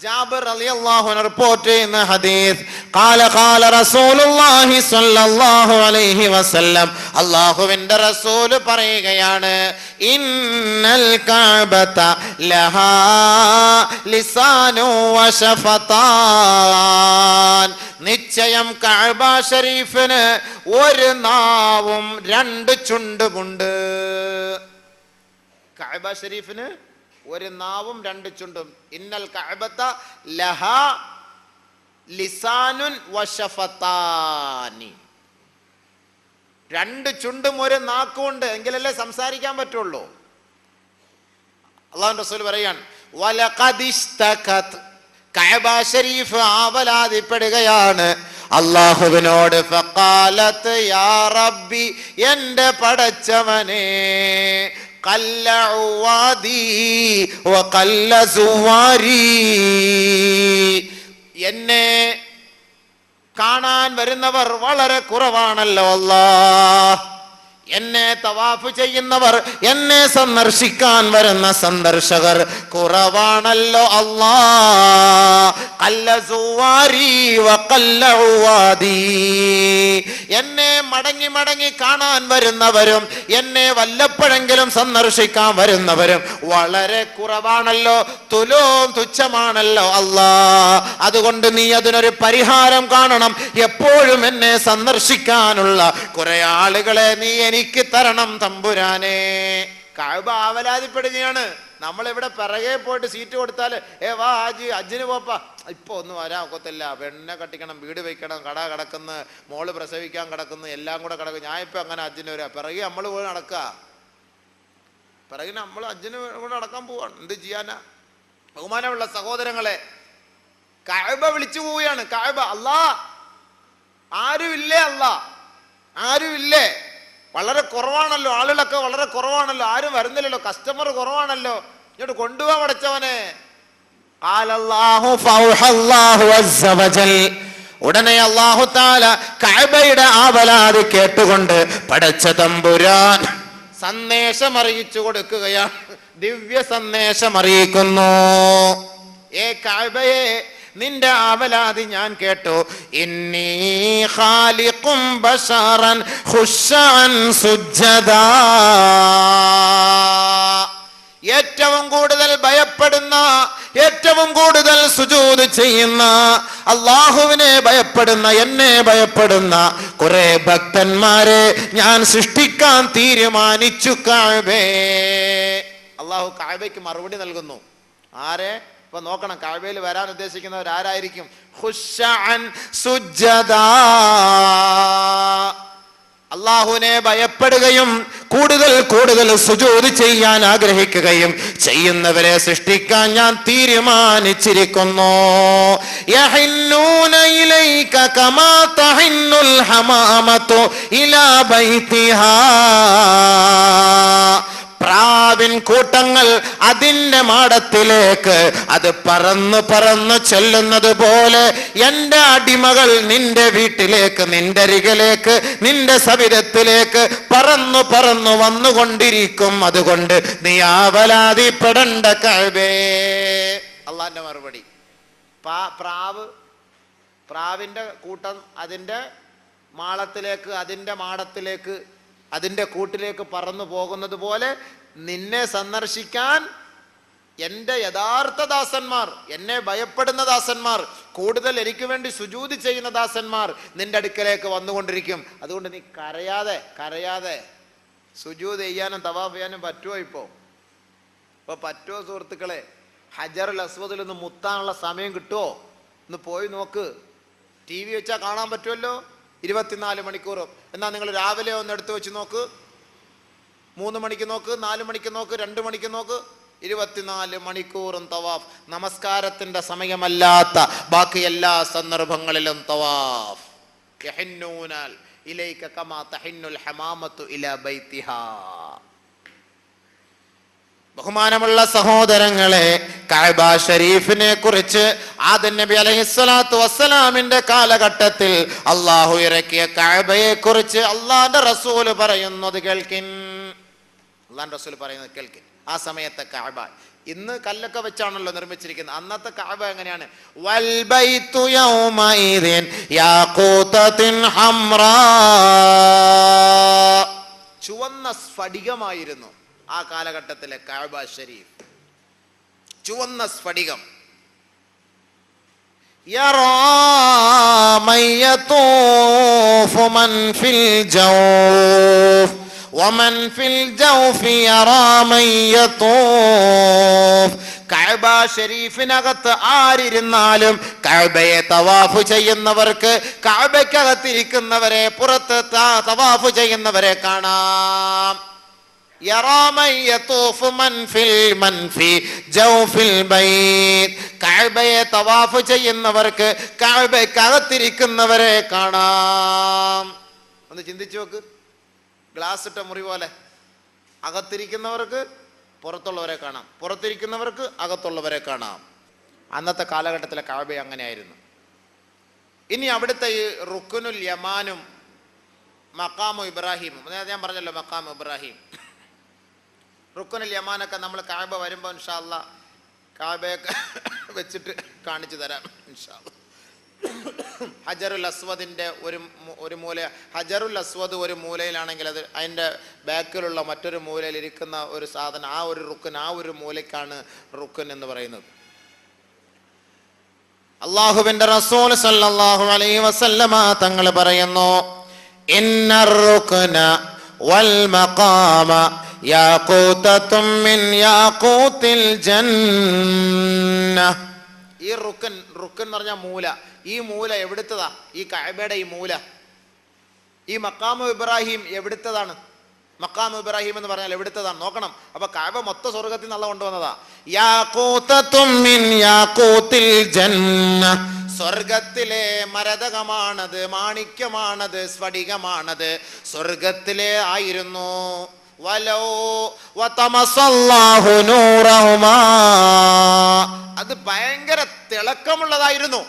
ജാബിർ റളിയല്ലാഹു അൻഹു റിപ്പോർട്ട് ചെയ്യുന്ന ഹദീസ് ഖാല റസൂലുള്ളാഹി സ്വല്ലല്ലാഹു അലൈഹി വസല്ലം അല്ലാഹുവിന്റെ റസൂൽ പറയുകയാണ് ഇന്നൽ കഅബത ലഹാ ലിസാനു വശഫതാൻ നിശ്ചയം കഅബ ശരീഫിന് ഒരു നാവും രണ്ട് ചുണ്ടുമുണ്ട്. കഅബ ശരീഫിന് ഒരു നാവും രണ്ട് ചുണ്ടും. ഇന്നൽ കഅബത ലഹാ ലിസാനുൻ വശഫതാനി രണ്ട് ചുണ്ടും ഒരു നാക്കുമുണ്ട് എങ്കിലല്ലേ സംസാരിക്കാൻ പറ്റുള്ളൂ. അല്ലാഹുവിന്റെ റസൂൽ പറയാണ് വലഖദ് ഇസ്തഖത് കഅബ ശരീഫ് ആവലാതിപ്പെടുകയാണ് അല്ലാഹുവിനോട് ഫഖാലത്ത് യാ റബ്ബി എൻ്റെ പടച്ചവനേ ഖല്ല ഉവാദി വഖല്ല സുവാരി എന്നെ കാണാൻ വരുന്നവർ വളരെ കുറവാണല്ലോ അല്ലാഹ്. എന്നെ തവാഫ് ചെയ്യുന്നവർ, എന്നെ സന്ദർശിക്കാൻ വരുന്ന സന്ദർശകർ കുറവാണല്ലോ അല്ലാഹ്. ഖല്ല സുവാരി വഖല്ല ഉവാദി എന്നെ മടങ്ങി മടങ്ങി കാണാൻ വരുന്നവരും എന്നെ വല്ലപ്പോഴെങ്കിലും സന്ദർശിക്കാൻ വരുന്നവരും വളരെ കുറവാണല്ലോ, തുച്ഛമാണല്ലോ അല്ലാഹ്. അതുകൊണ്ട് നീ അതിനൊരു പരിഹാരം കാണണം. എപ്പോഴും എന്നെ സന്ദർശിക്കാനുള്ള കുറെ ആളുകളെ നീ എനിക്ക് തരണം തമ്പുരാനെ. കഅബ ആവലാതിപ്പെടുകയാണ്. നമ്മളിവിടെ പിറകെ പോയിട്ട് സീറ്റ് കൊടുത്താൽ വാ ഹാജി ഹജ്ജിന് പോപ്പാ, ഇപ്പൊ ഒന്നും വരാൻ ഒക്കത്തില്ല, പെണ്ണെ കട്ടിക്കണം, വീട് വയ്ക്കണം, കട കിടക്കുന്ന, മോള് പ്രസവിക്കാൻ കിടക്കുന്നു, എല്ലാം കൂടെ കിടക്കും, ഞാൻ ഇപ്പൊ അങ്ങനെ ഹജ്ജിന് വരാം. പിറകെ നമ്മൾ പോയി നടക്കുക, പിറകിന് നമ്മൾ ഹജ്ജിന് കൂടെ നടക്കാൻ പോവാണ്. എന്ത് ചെയ്യാനാ? ബഹുമാനമുള്ള സഹോദരങ്ങളെ, കഅബ വിളിച്ചു പോവുകയാണ്. കഅബ അല്ലാ ആരുമില്ലേ, അല്ലാ ആരുമില്ലേ, വളരെ കുറവാണല്ലോ, ആളുകളൊക്കെ വളരെ കുറവാണല്ലോ, ആരും വരുന്നില്ലല്ലോ, കസ്റ്റമർ കുറവാണല്ലോ, ഇങ്ങോട്ട് കൊണ്ടുപോകാൻ പടച്ചവനെ. ഉടനെ അല്ലാഹു തആല കഅബയുടെ ആവലാതി കേട്ടുകൊണ്ട് പടച്ച തമ്പുരാൻ സന്ദേശം അറിയിച്ചു കൊടുക്കുകയാണ്. ദിവ്യ സന്ദേശം അറിയിക്കുന്നു. ഏ കഅബയെ, നിന്റെ ആവലാതി ഞാൻ കേട്ടു. ഇന്നി ഖാലിഖും ബശറൻ ഖുശഅൻ സുജ്ജദാ ഏറ്റവും കൂടുതൽ ഭയപ്പെടുന്ന, ഏറ്റവും കൂടുതൽ സുജൂദ് ചെയ്യുന്ന, അല്ലാഹുവിനെ ഭയപ്പെടുന്ന, എന്നെ ഭയപ്പെടുന്ന കുറെ ഭക്തന്മാരെ ഞാൻ സൃഷ്ടിക്കാൻ തീരുമാനിച്ചു കഅബേ. അല്ലാഹു കഅബയ്ക്ക് മറുപടി നൽകുന്നു. ആരെ? ഇപ്പൊ നോക്കണം, കഅബയിൽ വരാൻ ഉദ്ദേശിക്കുന്നവർ ആരായിരിക്കും? ഖുശഅൻ സുജ്ജദാ അല്ലാഹുവിനെ ഭയപ്പെടുകയും കൂടുതൽ കൂടുതൽ സുജൂദ് ചെയ്യാൻ ആഗ്രഹിക്കുകയും ചെയ്യുന്നവരെ സൃഷ്ടിക്കാൻ ഞാൻ തീരുമാനിച്ചിരിക്കുന്നു. യഹിന്നൂന ഇലൈക കമാ തഹിന്നുൽ ഹമാമതു ഇലാ ബൈതിഹാ പ്രാവിൻ കൂട്ടങ്ങൾ അതിൻ്റെ മാടത്തിലേക്ക് അത് പറന്നു പറന്നു ചെല്ലുന്നത് പോലെ എൻ്റെ അടിമകൾ നിന്റെ വീട്ടിലേക്ക്, നിന്റെ അരികിലേക്ക്, നിന്റെ സവിധത്തിലേക്ക് പറന്നു പറന്നു വന്നുകൊണ്ടിരിക്കും. അതുകൊണ്ട് നീ ആവലാതിപ്പെടണ്ട കഅബേ. അള്ളാന്റെ മറുപടി. പ്രാവിൻ്റെ കൂട്ടം അതിൻ്റെ മാളത്തിലേക്ക്, അതിൻ്റെ മാടത്തിലേക്ക്, അതിൻ്റെ കൂട്ടിലേക്ക് പറന്നു പോകുന്നത് പോലെ നിന്നെ സന്ദർശിക്കാൻ എൻ്റെ യഥാർത്ഥ ദാസന്മാർ, എന്നെ ഭയപ്പെടുന്ന ദാസന്മാർ, കൂടുതൽ എനിക്ക് വേണ്ടി സുജൂദ് ചെയ്യുന്ന ദാസന്മാർ നിന്റെ അടുക്കലേക്ക് വന്നുകൊണ്ടിരിക്കും. അതുകൊണ്ട് നീ കരയാതെ സുജൂദ് ചെയ്യാനും തവാഫ് ചെയ്യാനും പറ്റുമോ? ഇപ്പോൾ പറ്റുമോ സുഹൃത്തുക്കളെ? ഹജറുൽ അസ്വദിൽ ഒന്ന് മുത്താനുള്ള സമയം കിട്ടുമോ? ഒന്ന് പോയി നോക്ക്. TV വെച്ചാൽ കാണാൻ പറ്റുമല്ലോ 24 മണിക്കൂറും. എന്നാൽ നിങ്ങൾ രാവിലെ ഒന്ന് എടുത്തു വെച്ച് നോക്ക്, 3 മണിക്ക് നോക്ക്, 4 മണിക്ക് നോക്ക്, 2 മണിക്ക് നോക്ക്, 24 മണിക്കൂറും തവാഫ്. നമസ്കാരത്തിന്റെ സമയമല്ലാത്ത ബാക്കി എല്ലാ സന്ദർഭങ്ങളിലും തവാഫ്. യഹിന്നൂന ഇലൈക കമാ തഹിന്നുൽ ഹമാമതു ഇലാ ബൈതിഹാ. ബഹുമാനമുള്ള സഹോദരങ്ങളെ, കഅബ ഷരീഫിനെ കുറിച്ച് ആദം നബി അലൈഹിസ്സലാത്തു വസ്സലാമിന്റെ കാലഘട്ടത്തിൽ അള്ളാഹു ഇറക്കിയ കഅബയെ കുറിച്ച് അള്ളാഹുവിന്റെ റസൂൽ പറയുന്നത് കേൾക്കിൻ. അല്ലാഹുവിന്റെ റസൂൽ പറയുന്നത് കേൾക്ക്. ആ സമയത്തെ കഅബ ഇന്ന് കല്ലൊക്കെ വെച്ചാണല്ലോ നിർമ്മിച്ചിരിക്കുന്നത്. അന്നത്തെ കഅബ എങ്ങനെയാണ്? വൽ ബൈതു യൗമഇദിൻ യാഖൂതത്തിൻ ഹംറാ, ചുവന്ന സ്ഫടികമായിരുന്നു ആ കാലഘട്ടത്തിലെ കഅബ ഷരീഫ്. ചുവന്ന സ്ഫടികം. യറാ മൻ യതൂഫു മൻ ഫിൽ ജൗഫ് വമൻ ഫിൽ ജൗഫി യറാ മൻ യതൂഫ്. കഅബ ഷരീഫിനകത്ത് ആരിരുന്നാലും കഅബയെ തവാഫ് ചെയ്യുന്നവർക്ക്, കഅബയ്ക്കകത്തിരിക്കുന്നവരെ, പുറത്ത് തവാഫ് ചെയ്യുന്നവരെ കാണാം. യറാ മൻ യതൂഫ് മൻ ഫി ജൗഫിൽ ബൈത്ത്. കഅബയെ തവാഫ് ചെയ്യുന്നവർക്ക് കഅബയ്ക്കകത്തിരിക്കുന്നവരെ കാണാം. ഒന്ന് ചിന്തിച്ചു നോക്ക്. ഗ്ലാസ് ഇട്ട മുറി പോലെ അകത്തിരിക്കുന്നവർക്ക് പുറത്തുള്ളവരെ കാണാം, പുറത്തിരിക്കുന്നവർക്ക് അകത്തുള്ളവരെ കാണാം. അന്നത്തെ കാലഘട്ടത്തിലെ കഅബ അങ്ങനെയായിരുന്നു. ഇനി അവിടുത്തെ ഈ റുക്നുൽ യമാനും മഖാമു ഇബ്രാഹിമും, ഞാൻ പറഞ്ഞല്ലോ മഖാമു ഇബ്രാഹിം, റുക്നുൽ യമാനൊക്കെ നമ്മൾ കഅബ വരുമ്പോൾ ഇൻഷാ അല്ലാഹ് കഅബയൊക്കെ വെച്ചിട്ട് കാണിച്ചു തരാം ഇൻഷാ അല്ലാഹ്. ഹജറുൽ അസ്വദിന്റെ ഒരു മൂല, ഹജറുൽ അസ്വദ് ഒരു മൂലയിലാണെങ്കിൽ അത് അതിൻ്റെ ബാക്കിലുള്ള മറ്റൊരു മൂലയിൽ ഇരിക്കുന്ന ഒരു സാധനം, ആ ഒരു റുക്കൻ, ആ ഒരു മൂലയ്ക്കാണ് റുക്കൻ എന്ന് പറയുന്നത്. അല്ലാഹുവിന്റെ റസൂൽ സല്ലല്ലാഹു അലൈഹി വസല്ലമ തങ്ങൾ പറയുന്നു, ഇന്നർ റുക്ന വൽ മഖാമ യാഖൂതത്തും മിൻ യാഖൂതിൽ ജന്ന. ഈ റുക്കൻ എന്ന് പറഞ്ഞാൽ മൂല. ഈ മൂല എവിടുത്തതാ? ഈ കഅബയുടെ ഈ മൂല, ഈ മഖാമു ഇബ്രാഹിം എവിടുത്തതാണ്? മഖാമു ഇബ്രാഹിം എന്ന് പറഞ്ഞാൽ എവിടുത്തതാണ്? നോക്കണം. അപ്പൊ കഅബ മൊത്തം സ്വർഗത്തിൽ നിന്നുള്ള കൊണ്ടുവന്നതാ. യാഖൂതത്തും മിൻ യാഖൂതിൽ ജന്ന. സ്വർഗത്തിലെ മരതകമാണത്, മാണിക്യമാണത്, സ്ഫടികമാണത്, സ്വർഗത്തിലെ ആയിരുന്നു. വലോ വതമസല്ലാഹു നൂറഹുമാ. അത് ഭയങ്കര തിളക്കമുള്ളതായിരുന്നു.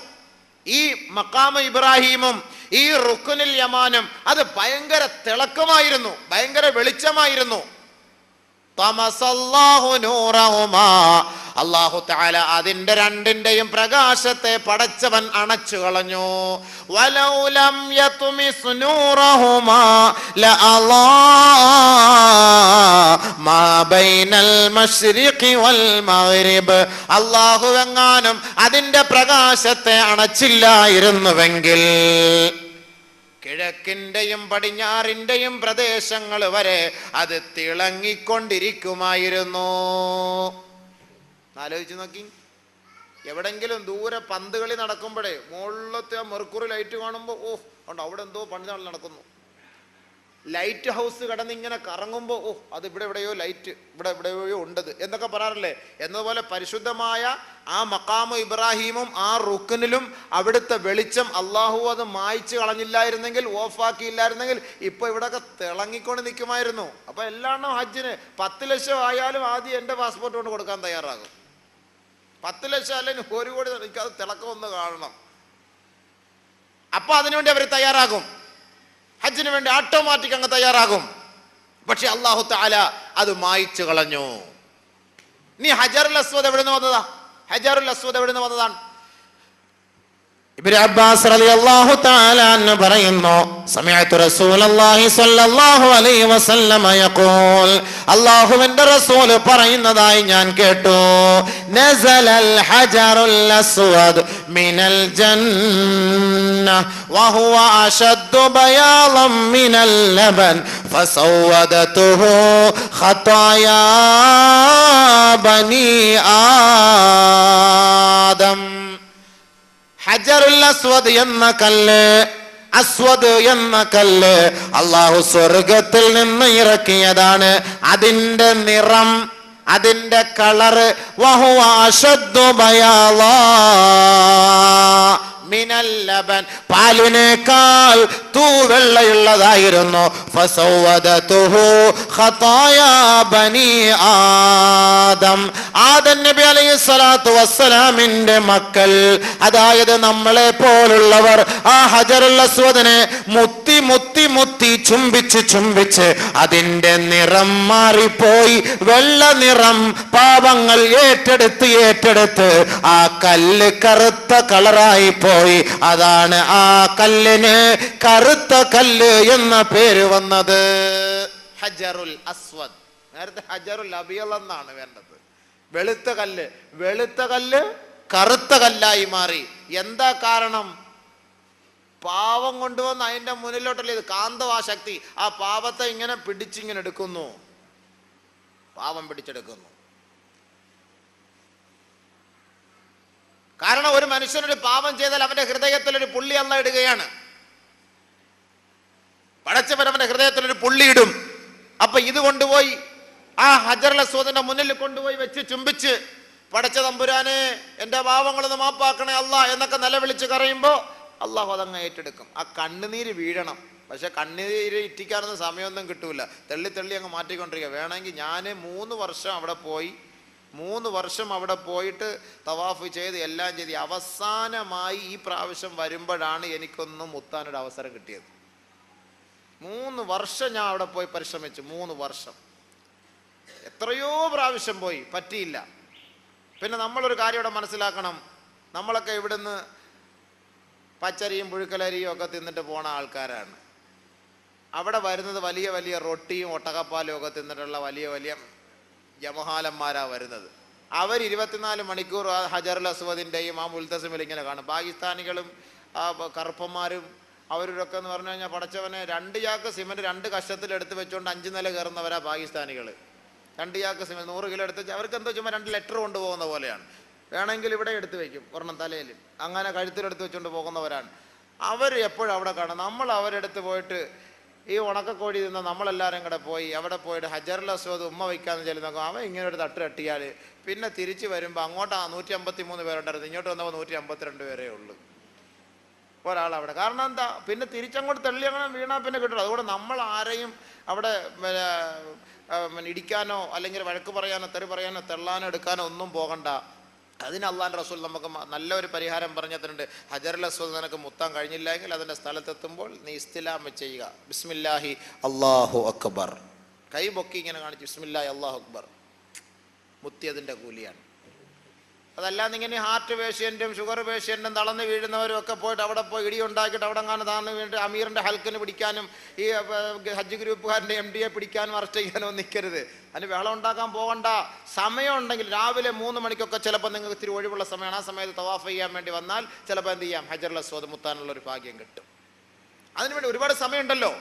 ഈ മഖാമു ഇബ്രാഹിമും ഈ റുക്നുൽ യമാനും അത് ഭയങ്കര തിളക്കമായിരുന്നു, ഭയങ്കര വെളിച്ചമായിരുന്നു. തമസല്ലാഹു നൂറഹുമാ. അല്ലാഹു തആല അതിന്റെ രണ്ടിന്റെയും പ്രകാശത്തെ പടച്ചവൻ അണച്ചു കളഞ്ഞു. വലൗ ലം യത്മിസ് നൂറഹുമാ ലഅളാ മാ ബൈനൽ മശ്രിഖി വൽ മഗ്രിബ്. അല്ലാഹു എങ്ങാനും അതിന്റെ പ്രകാശത്തെ അണച്ചില്ലായിരുന്നുവെങ്കിൽ കിഴക്കിന്റെയും പടിഞ്ഞാറിന്റെയും പ്രദേശങ്ങൾ വരെ അത് തിളങ്ങിക്കൊണ്ടിരിക്കുമായിരുന്നു. ആലോചിച്ച് നോക്കി. എവിടെങ്കിലും ദൂരെ പന്ത് കളി നടക്കുമ്പോഴേ മുകളിലത്തെ ആ മെർക്കുറി ലൈറ്റ് കാണുമ്പോൾ ഓ ഉണ്ടോ അവിടെ എന്തോ പണ്ട് നടക്കുന്നു. ലൈറ്റ് ഹൗസ് കിടന്ന് ഇങ്ങനെ കറങ്ങുമ്പോൾ ഓ അത് ഇവിടെ എവിടെയോ ലൈറ്റ്, ഇവിടെ എവിടെയോ ഉണ്ടത് എന്നൊക്കെ പറയാറില്ലേ. എന്നതുപോലെ പരിശുദ്ധമായ ആ മഖാമു ഇബ്രാഹിമും ആ റുക്നിലും അവിടുത്തെ വെളിച്ചം അള്ളാഹു അത് മായ്ച്ചു കളഞ്ഞില്ലായിരുന്നെങ്കിൽ, ഓഫാക്കിയില്ലായിരുന്നെങ്കിൽ ഇപ്പൊ ഇവിടെയൊക്കെ തിളങ്ങിക്കൊണ്ട് നിൽക്കുമായിരുന്നു. അപ്പൊ എല്ലാണ്ണും ഹജ്ജിന് 10 ലക്ഷം ആയാലും ആദ്യം എൻ്റെ പാസ്പോർട്ട് കൊണ്ട് കൊടുക്കാൻ തയ്യാറാകും. 10 ലക്ഷം അല്ലെങ്കിൽ 1 കോടി, എനിക്കത് തിളക്കം ഒന്ന് കാണണം. അപ്പൊ അതിനുവേണ്ടി അവർ തയ്യാറാകും. ഹജ്ജിന് വേണ്ടി ഓട്ടോമാറ്റിക് അങ്ങ് തയ്യാറാകും. പക്ഷെ അല്ലാഹു തആല അത് മായ്ച്ചു കളഞ്ഞു. നീ ഹജറുൽ അസ്വദ് എവിടെ നിന്ന് വന്നതാ? ഹജറുൽ അസ്വദ് എവിടെ നിന്ന് വന്നതാണ്? ഇബ്നു അബ്ബാസ് റളിയല്ലാഹു തആല അൻഹു പറയുന്നു, സമിഅതു റസൂലല്ലാഹി സ്വല്ലല്ലാഹു അലൈഹി വസല്ലമ യഖൂൽ. അല്ലാഹുവിന്റെ റസൂൽ പറയുന്നതായി ഞാൻ കേട്ടു, നസലൽ ഹജറുൽ അസ്വദ് മിനൽ ജന്ന വഹുവ അശദ്ദു ബയാളൻ മിനൽ ലബൻ ഫസവദതുഹു ഖതായാ ബനി ആദം. ഹജറുൽ അസ്വദ് എന്ന കല്ല്, അസ്വദ് എന്ന കല്ല് അല്ലാഹു സ്വർഗത്തിൽ നിന്ന് ഇറക്കിയതാണ്. അതിന്റെ നിറം, അതിന്റെ കളറ് വഹുവ അശദ്ദു ബയാളാ മിനൽ ലബൻ, പാലിനേക്കാൾ തൂവെള്ളയുള്ളതായിരുന്നു. ഫസവദതുഹു ഖതായാ ബനി ആദം, ആദം നബി അലൈഹി സ്വലാത്തു വസ്സലാമിന്റെ മക്കൾ, അതായത് നമ്മളെ പോലുള്ളവർ ആ ഹജറുൽ അസ്വദിനെ മുത്തി മുത്തി മുത്തി ചുംബിച്ച് അതിന്റെ നിറം മാറിപ്പോയി, വെള്ള നിറം. പാപങ്ങൾ ഏറ്റെടുത്ത് ആ കല്ല് കറുത്ത കളറായി പോയി. അതാണ് ആ കല്ലിന് കറുത്ത കല്ല് എന്ന പേര് വന്നത്. ഹജറുൽ അസ്വദ്. നേരത്തെ ഹജറുൽ അബിയദ് എന്നാണ് വേണ്ടത്. വെളുത്ത കല്ല് കറുത്ത കല്ലായി മാറി. എന്താ കാരണം? പാവം കൊണ്ടുവന്ന് അതിന്റെ മുന്നിലോട്ടല്ലേ ഇത് കാന്തവാ ശക്തി. ആ പാപത്തെ ഇങ്ങനെ പിടിച്ചിങ്ങനെ എടുക്കുന്നു, പാവം പിടിച്ചെടുക്കുന്നു. കാരണം ഒരു മനുഷ്യനൊരു പാപം ചെയ്താൽ അവന്റെ ഹൃദയത്തിൽ ഒരു പുള്ളി അല്ലാഹ് ഇടുകയാണ്. പടച്ചവൻ അവന്റെ ഹൃദയത്തിൽ ഒരു പുള്ളി ഇടും. അപ്പൊ ഇത് കൊണ്ടുപോയി ആ ഹജറുൽ അസ്വദിന്റെ മുന്നിൽ കൊണ്ടുപോയി വെച്ച് ചുംബിച്ച്, പടച്ച തമ്പുരാനെ എന്റെ പാവങ്ങളൊന്ന് മാപ്പാക്കണേ അല്ലാഹ് എന്നൊക്കെ നിലവിളിച്ച് കരയുമ്പോ അള്ളാഹു അതങ്ങ് ഏറ്റെടുക്കും. ആ കണ്ണുനീര് വീഴണം. പക്ഷെ കണ്ണുനീര് ഇറ്റിക്കാനൊന്നും സമയമൊന്നും കിട്ടൂല. തള്ളി അങ്ങ് മാറ്റിക്കൊണ്ടിരിക്കുക. വേണമെങ്കിൽ ഞാൻ 3 വർഷം അവിടെ പോയിട്ട് തവാഫ് ചെയ്ത് എല്ലാം ചെയ്ത് അവസാനമായി ഈ പ്രാവശ്യം വരുമ്പോഴാണ് എനിക്കൊന്നും മുത്താനൊരു അവസരം കിട്ടിയത്. 3 വർഷം ഞാൻ അവിടെ പോയി പരിശ്രമിച്ചു. 3 വർഷം എത്രയോ പ്രാവശ്യം പോയി, പറ്റിയില്ല. പിന്നെ നമ്മളൊരു കാര്യം ഇവിടെ മനസ്സിലാക്കണം. നമ്മളൊക്കെ ഇവിടുന്ന് പച്ചരിയും പുഴുക്കലരിയും ഒക്കെ തിന്നിട്ട് പോണ ആൾക്കാരാണ്. അവിടെ വരുന്നത് വലിയ വലിയ റൊട്ടിയും ഒട്ടകപ്പാലും ഒക്കെ തിന്നിട്ടുള്ള വലിയ വലിയ ജമഹാലന്മാരാ വരുന്നത്. അവർ 24 മണിക്കൂർ ആ ഹജറുൽ അസ്വദിൻ്റെയും ആ മുൽത്തസിമിൽ ഇങ്ങനെ കാണും. പാകിസ്ഥാനികളും ആ കറുപ്പന്മാരും അവരൊക്കെ എന്ന് പറഞ്ഞു കഴിഞ്ഞാൽ പടച്ചവനെ 2 ചാക്ക് സിമൻറ്റ് 2 കഷത്തിൽ എടുത്ത് വെച്ചുകൊണ്ട് 5 നില കയറുന്നവരാ പാകിസ്ഥാനികൾ. 2 ചാക്ക് സിമൻറ്റ് 100 കിലോ എടുത്ത് അവർക്ക് എന്തോ ചുമ്മാ 2 ലെറ്റർ കൊണ്ടുപോകുന്ന പോലെയാണ്. വേണമെങ്കിൽ ഇവിടെ എടുത്ത് വെക്കും, ഒരെണ്ണം തലയിൽ, അങ്ങനെ കഴുത്തിലെടുത്ത് വെച്ചുകൊണ്ട് പോകുന്നവരാണ് അവർ. എപ്പോഴും അവിടെ കാണാം. നമ്മൾ അവരെടുത്ത് പോയിട്ട് ഈ ഉണക്കക്കോഴി നിന്ന് നമ്മളെല്ലാവരും കൂടെ പോയി അവിടെ പോയിട്ട് ഹജറുൽ അസ്വദ് ഉമ്മ വയ്ക്കാമെന്ന് ചെല്ലി നോക്കും. അവൻ ഇങ്ങനെ ഒരു തട്ട് തട്ടിയാൽ പിന്നെ തിരിച്ച് വരുമ്പോൾ അങ്ങോട്ട് 153 പേരുണ്ടായിരുന്നു, ഇങ്ങോട്ട് വന്നപ്പോൾ 152 പേരേ ഉള്ളൂ ഒരാളവിടെ. കാരണം എന്താ? പിന്നെ തിരിച്ചങ്ങോട്ട് തള്ളി അങ്ങനെ വീണാൽ പിന്നെ കിട്ടും. അതുകൊണ്ട് നമ്മൾ ആരെയും അവിടെ ഇടിക്കാനോ അല്ലെങ്കിൽ വഴക്ക് പറയാനോ തെറി പറയാനോ തള്ളാനോ എടുക്കാനോ ഒന്നും പോകണ്ട. അതിന് അള്ളാഹുവിൻ്റെ റസൂൽ നമുക്ക് നല്ലൊരു പരിഹാരം പറഞ്ഞു തന്നിട്ടുണ്ട്. ഹജറുൽ അസ്വദ് നിനക്ക് മുത്താൻ കഴിഞ്ഞില്ലെങ്കിൽ അതിൻ്റെ സ്ഥലത്തെത്തുമ്പോൾ നീ ഇസ്തിലാം ചെയ്യുക. ബിസ്മില്ലാഹി അല്ലാഹു അക്ബർ. കൈ പൊക്കി ഇങ്ങനെ കാണിച്ചു ബിസ്മില്ലാഹി അല്ലാഹു അക്ബർ. മുത്തിയതിൻ്റെ കൂലിയാണ്. അതല്ലാതെ ഇങ്ങനെ ഹാർട്ട് പേഷ്യൻറ്റും ഷുഗർ പേഷ്യൻറ്റും തളർന്ന് വീഴുന്നവരും ഒക്കെ പോയിട്ട് അവിടെ പോയി ഇടി ഉണ്ടാക്കിയിട്ട് അവിടെ കാണാൻ താന്ന് വീണ്ടും അമീറിൻ്റെ ഹൽക്കിന് പിടിക്കാനും ഈ ഹജ്ജ് ഗ്രൂപ്പുകാരൻ്റെ MD പിടിക്കാനും അറസ്റ്റ് ചെയ്യാനോ നിൽക്കരുത്. അതിന് വെള്ളം ഉണ്ടാക്കാൻ പോകണ്ട. സമയം ഉണ്ടെങ്കിൽ രാവിലെ 3 മണിക്കൊക്കെ ചിലപ്പോൾ നിങ്ങൾക്ക് ഇത്തിരി ഒഴിവുള്ള സമയമാണ്. ആ സമയത്ത് തവാഫ് ചെയ്യാൻ വേണ്ടി വന്നാൽ ചിലപ്പോൾ എന്ത് ചെയ്യാം, ഹജറുൽ അസ്വദ് മുത്താനുള്ളൊരു ഭാഗ്യം കിട്ടും. അതിനുവേണ്ടി ഒരുപാട് സമയമുണ്ടല്ലോ.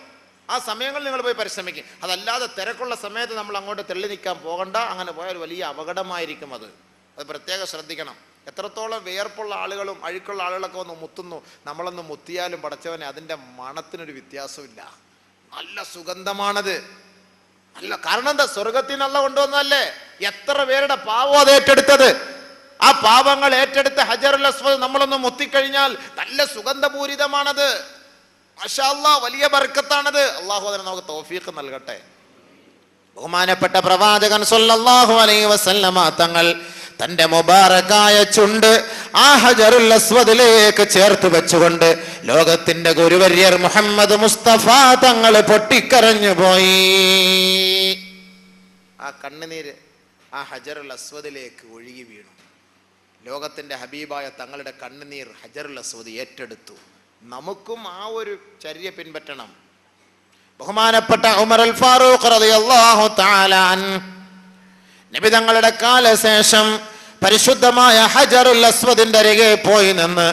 ആ സമയങ്ങളിൽ നിങ്ങൾ പോയി പരിശ്രമിക്കും. അതല്ലാതെ തിരക്കുള്ള സമയത്ത് നമ്മൾ അങ്ങോട്ട് തെള്ളി നിൽക്കാൻ പോകണ്ട. അങ്ങനെ പോയാൽ വലിയ അപകടമായിരിക്കും. അത് പ്രത്യേകം ശ്രദ്ധിക്കണം. എത്രത്തോളം വിയർപ്പുള്ള ആളുകളും അഴുക്കുള്ള ആളുകളൊക്കെ വന്ന് മുത്തുന്നു. നമ്മളൊന്ന് മുത്തിയാലും പടച്ചവനെ അതിൻ്റെ മണത്തിനൊരു വ്യത്യാസമില്ല. നല്ല സുഗന്ധമാണത്. അല്ല, കാരണം എന്താ? സ്വർഗത്തിനല്ല കൊണ്ടുവന്നതല്ലേ. എത്ര പേരുടെ പാവം അത് ഏറ്റെടുത്തത്. ആ പാവങ്ങൾ ഏറ്റെടുത്ത് ഹജറുൽ അസ്വദ് നമ്മളൊന്ന് മുത്തിക്കഴിഞ്ഞാൽ നല്ല സുഗന്ധപൂരിതമാണത്. മാഷാ അല്ലാഹ്, വലിയ ബർക്കത്താണത്. അള്ളാഹു അതിന് നമുക്ക് തൗഫീഖ് നൽകട്ടെ. ബഹുമാനപ്പെട്ട പ്രവാചകൻ സ്വല്ലല്ലാഹു അലൈഹി വസല്ലമ തങ്ങൾ തന്റെ മുബാറക്കായ ചുണ്ട് ആ ഹജറുൽ അസ്വദിലേക്ക് ചേർത്ത് വെച്ചുകൊണ്ട് ലോകത്തിന്റെ ഗുരുവര്യർ മുഹമ്മദ് മുസ്തഫ തങ്ങൾ പൊട്ടിക്കരഞ്ഞു പോയി. ആ കണ്ണുനീര് ആ ഹജറുൽ അസ്വദിലേക്ക് ഒഴുകി വീണു. ലോകത്തിന്റെ ഹബീബായ തങ്ങളുടെ കണ്ണുനീർ ഹജറുൽ അസ്വദ് ഏറ്റെടുത്തു. നമുക്കും ആ ഒരു ചര്യ പിൻപറ്റണം. ബഹുമാനപ്പെട്ട ഉമർ അൽ ഫാറൂഖ് റളിയല്ലാഹു തആല അൻഹു നബി തങ്ങളുടെ കാലശേഷം പരിശുദ്ധമായ ഹജറുൽ അസ്വദിന്റെ അരികെ പോയി നിന്ന്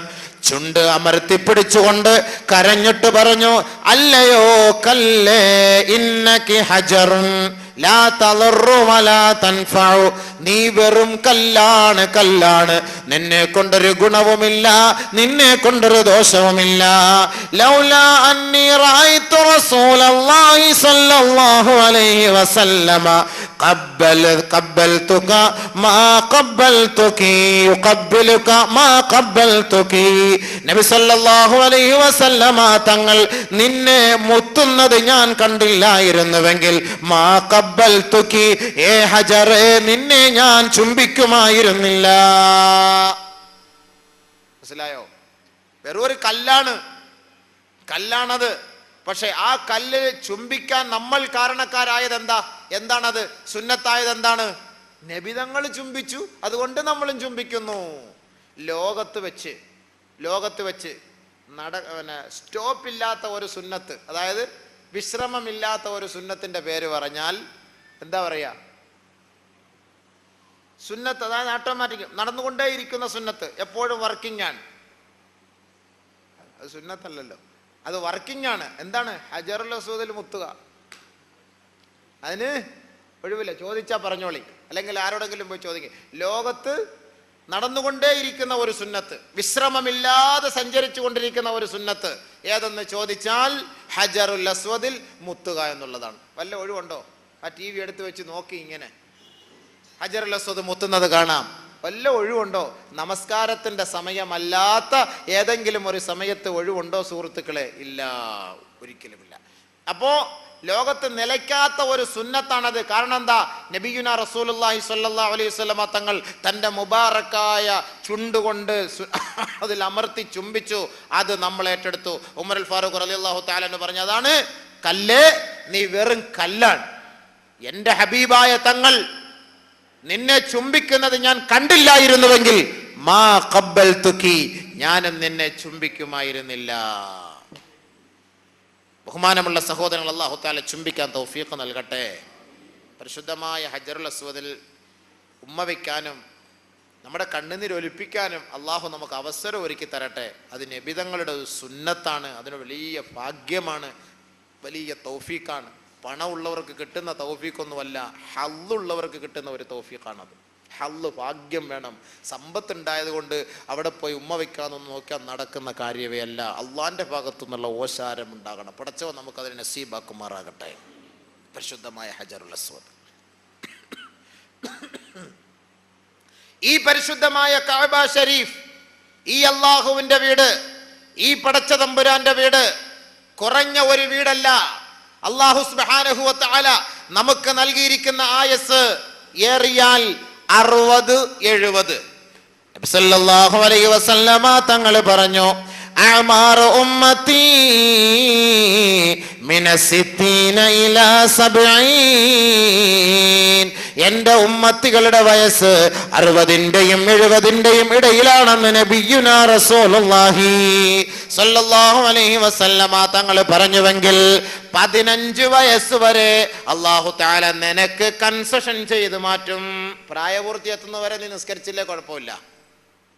ചുണ്ട് അമർത്തിപ്പിടിച്ചുകൊണ്ട് കരഞ്ഞിട്ട് പറഞ്ഞു, അല്ലയോ കല്ലേ ഇന്നകി ഹജറുൻ ലാ തളറു വലാ തൻഫഉ. നീ വെറും കല്ലാണ്. നിന്നെ കൊണ്ടൊരു ഗുണവുമില്ല, നിന്നെ കൊണ്ടൊരു ദോഷവുമില്ല. ലൗലാ അന്നി റഅയ്തു റസൂലല്ലാഹി സ്വല്ലല്ലാഹു അലൈഹി വസല്ലമ قبلتك ما قبلتك يقبلك ما قبلتك. നബി സല്ലല്ലാഹു അലൈഹി വസല്ലമ തങ്ങൾ നിന്നെ മുത്തുന്നത് ഞാൻ കണ്ടില്ലായിരുന്നുവെങ്കിൽ മാ ഖബ്ബൽതുകി, ഏ ഹജറേ, നിന്നെ ഞാൻ ചുംബിക്കുമായിരുന്നില്ല. മനസ്സിലായോ? വെറും ഒരു കല്ലാണത്. പക്ഷെ ആ കല്ല് ചുംബിക്കാൻ നമ്മൾ കാരണക്കാരായത് എന്താണത്? സുന്നത്തായത് എന്താണ്? നബിതങ്ങൾ ചുംബിച്ചു, അതുകൊണ്ട് നമ്മളും ചുംബിക്കുന്നു. ലോകത്ത് വെച്ച് സ്റ്റോപ്പില്ലാത്ത ഒരു സുന്നത്ത്, അതായത് വിശ്രമമില്ലാത്ത ഒരു സുന്നത്തിന്റെ പേര് പറഞ്ഞാൽ എന്താ പറയാ? സുന്നത്ത്. അതായത് ഓട്ടോമാറ്റിക് നടന്നുകൊണ്ടേയിരിക്കുന്ന സുന്നത്ത്, എപ്പോഴും വർക്കിംഗ് ആണ്. അത് സുന്നത്തല്ലല്ലോ, അത് വർക്കിംഗ് ആണ്. എന്താണ്? ഹജറുൽ അസ്വദിൽ മുത്തുക. അതിന് ഒഴിവില്ല, ചോദിച്ചാ പറഞ്ഞോളി, അല്ലെങ്കിൽ ആരോടെങ്കിലും പോയി ചോദിക്കും. ലോകത്ത് നടന്നുകൊണ്ടേയിരിക്കുന്ന ഒരു സുന്നത്ത്, വിശ്രമമില്ലാതെ സഞ്ചരിച്ചു കൊണ്ടിരിക്കുന്ന ഒരു സുന്നത്ത് ഏതെന്ന് ചോദിച്ചാൽ ഹജറുൽ അസ്വദിൽ മുത്തുക എന്നുള്ളതാണ്. വല്ല ഒഴിവുണ്ടോ? ആ TV എടുത്ത് വെച്ച് നോക്കി, ഇങ്ങനെ ഹജറുൽ അസ്വദ് മുത്തുന്നത് കാണാം. വല്ല ഒഴിവുണ്ടോ? നമസ്കാരത്തിന്റെ സമയമല്ലാത്ത ഏതെങ്കിലും ഒരു സമയത്ത് ഒഴിവുണ്ടോ സുഹൃത്തുക്കളെ? ഇല്ല, ഒരിക്കലുമില്ല. അപ്പോ ലോകത്ത് നിലയ്ക്കാത്ത ഒരു സുന്നത്താണത്. കാരണം എന്താ? നബിയുന റസൂലുള്ളാഹി സ്വല്ലല്ലാഹു അലൈഹി വസല്ലമ തങ്ങൾ തന്റെ മുബാറക്കായ ചുണ്ടുകൊണ്ട് അതിൽ അമർത്തി ചുംബിച്ചു. അത് നമ്മൾ ഏറ്റെടുത്തു. ഉമർ അൽ ഫാറൂഖ് റളിയല്ലാഹു തആല എന്ന് പറഞ്ഞതാണ്, കല്ലേ, നീ വെറും കല്ലാണ്. എന്റെ ഹബീബായ തങ്ങൾ നിന്നെ ചുംബിക്കുന്നത് ഞാൻ കണ്ടില്ലായിരുന്നുവെങ്കിൽ മാ ഖബ്ബൽതുകി, ഞാനും നിന്നെ ചുംബിക്കുമായിരുന്നില്ല. ബഹുമാനമുള്ള സഹോദരങ്ങൾ, അല്ലാഹു തആല ചുംബിക്കാൻ തൗഫീഖ് നൽകട്ടെ. പരിശുദ്ധമായ ഹജറുൽ അസ്വദിൽ ഉമ്മ വയ്ക്കാനും നമ്മുടെ കണ്ണുനീരൊലിപ്പിക്കാനും അള്ളാഹു നമുക്ക് അവസരം ഒരുക്കി തരട്ടെ. അത് നബിതങ്ങളുടെ സുന്നത്താണ്. അതിന് വലിയ ഭാഗ്യമാണ്, വലിയ തൗഫീഖാണ്. പണമുള്ളവർക്ക് കിട്ടുന്ന തൗഫീഖൊന്നുമല്ല, ഹള്ളുള്ളവർക്ക് കിട്ടുന്ന ഒരു തൗഫീഖാണത്. ഹള്ള്, ഭാഗ്യം വേണം. സമ്പത്തുണ്ടായത് കൊണ്ട് അവിടെ പോയി ഉമ്മ വയ്ക്കാന്നൊന്നും നോക്കാൻ നടക്കുന്ന കാര്യമേ അല്ല. അള്ളാന്റെ ഭാഗത്തു നിന്നുള്ള ഓശാരം ഉണ്ടാകണം. പടച്ചവൻ നമുക്കതിനെ നസീബാക്കുമാറാകട്ടെ. പരിശുദ്ധമായ ഹജറുൽ അസ്വദ്, ഈ പരിശുദ്ധമായ കഅബ ഷരീഫ്, ഈ അള്ളാഹുവിന്റെ വീട്, ഈ പടച്ച തമ്പുരാന്റെ വീട് കുറഞ്ഞ ഒരു വീടല്ല. അല്ലാഹു സുബ്ഹാനഹു വ തആല നമുക്ക് നൽകിയിരിക്കുന്ന ആയസ് ഏറിയാൽ 60-70. നബി സല്ലല്ലാഹു അലൈഹി വസല്ലമ തങ്ങൾ പറഞ്ഞു, അഅ്മാറ ഉമ്മത്തി മിന 60 ഇലാ 70. എന്റെ ഉമ്മത്തികളുടെ വയസ്സ് 60-ന്റെയും 70-ന്റെയും ഇടയിലാണെന്ന് നബിയുനാ റസൂലുള്ളാഹി സ്വല്ലല്ലാഹു അലൈഹി വസല്ലമ തങ്ങൾ പറഞ്ഞുവെങ്കിൽ 15 വയസ്സ് വരെ അല്ലാഹു തആല നിനക്ക് കൺസെഷൻ ചെയ്ത് മാറ്റും. പ്രായപൂർത്തി എത്തുന്നവരെ നീ നിസ്കരിച്ചില്ലേ കുഴപ്പമില്ല,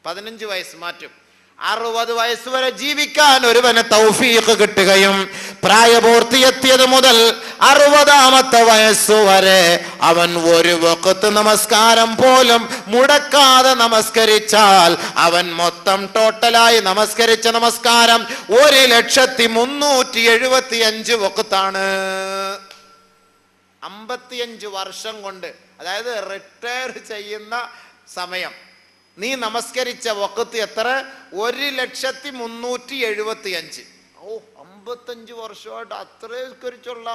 15 വയസ്സ് മാറ്റും. 60 വയസ്സ് വരെ ജീവിക്കാൻ ഒരുവന് തൗഫീഖ് കിട്ടുകയും പ്രായപൂർത്തി എത്തിയത് മുതൽ 60-ാമത്തെ വയസ്സ് വരെ അവൻ ഒരു വഖത്ത് നമസ്കാരം പോലും മുടക്കാതെ നമസ്കരിച്ചാൽ അവൻ മൊത്തം ടോട്ടലായി നമസ്കരിച്ച നമസ്കാരം 1,375 വഖത്താണ്. 55 വർഷം കൊണ്ട്, അതായത് റിട്ടയർ ചെയ്യുന്ന സമയം നീ നമസ്കരിച്ച വഖത്ത് എത്ര? 1,375. 55 വർഷമായിട്ട് അത്രേ നിസ്കരിച്ചുള്ള,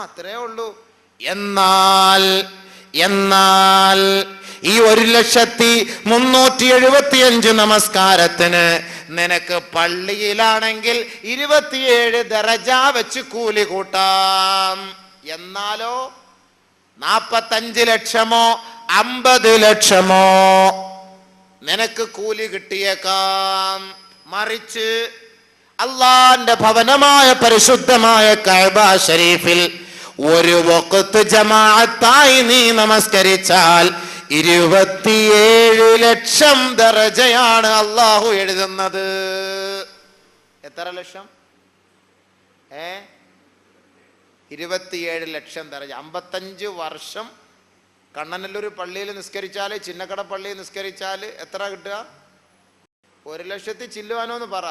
അത്രേ ഉള്ളൂ. എന്നാൽ ഈ 1,375 നമസ്കാരത്തിന് നിനക്ക് പള്ളിയിലാണെങ്കിൽ 27 ദറജ വെച്ച് കൂലി കൂട്ടാം. എന്നാലോ 45 ലക്ഷമോ 50 ലക്ഷമോ നിനക്ക് കൂലി കിട്ടിയേക്കാം. മറിച്ച് അള്ളാന്റെ ഭവനമായ പരിശുദ്ധമായ കഅബ ഷരീഫിൽ ഒരു വഖത്ത് ജമാഅത്തായി നീ നമസ്കരിച്ചാൽ 27 ലക്ഷം ദറജയാണ് അള്ളാഹു എഴുതുന്നത്. എത്ര ലക്ഷം? 27 ലക്ഷം ദറജ. 55 വർഷം കണ്ണനല്ലൂർ പള്ളിയിൽ നിസ്കരിച്ചാൽ, ചിന്നക്കട പള്ളിയിൽ നിസ്കരിച്ചാൽ എത്ര കിട്ടുക? 1 ലക്ഷത്തി ചില്ലുവാനോന്ന് പറ.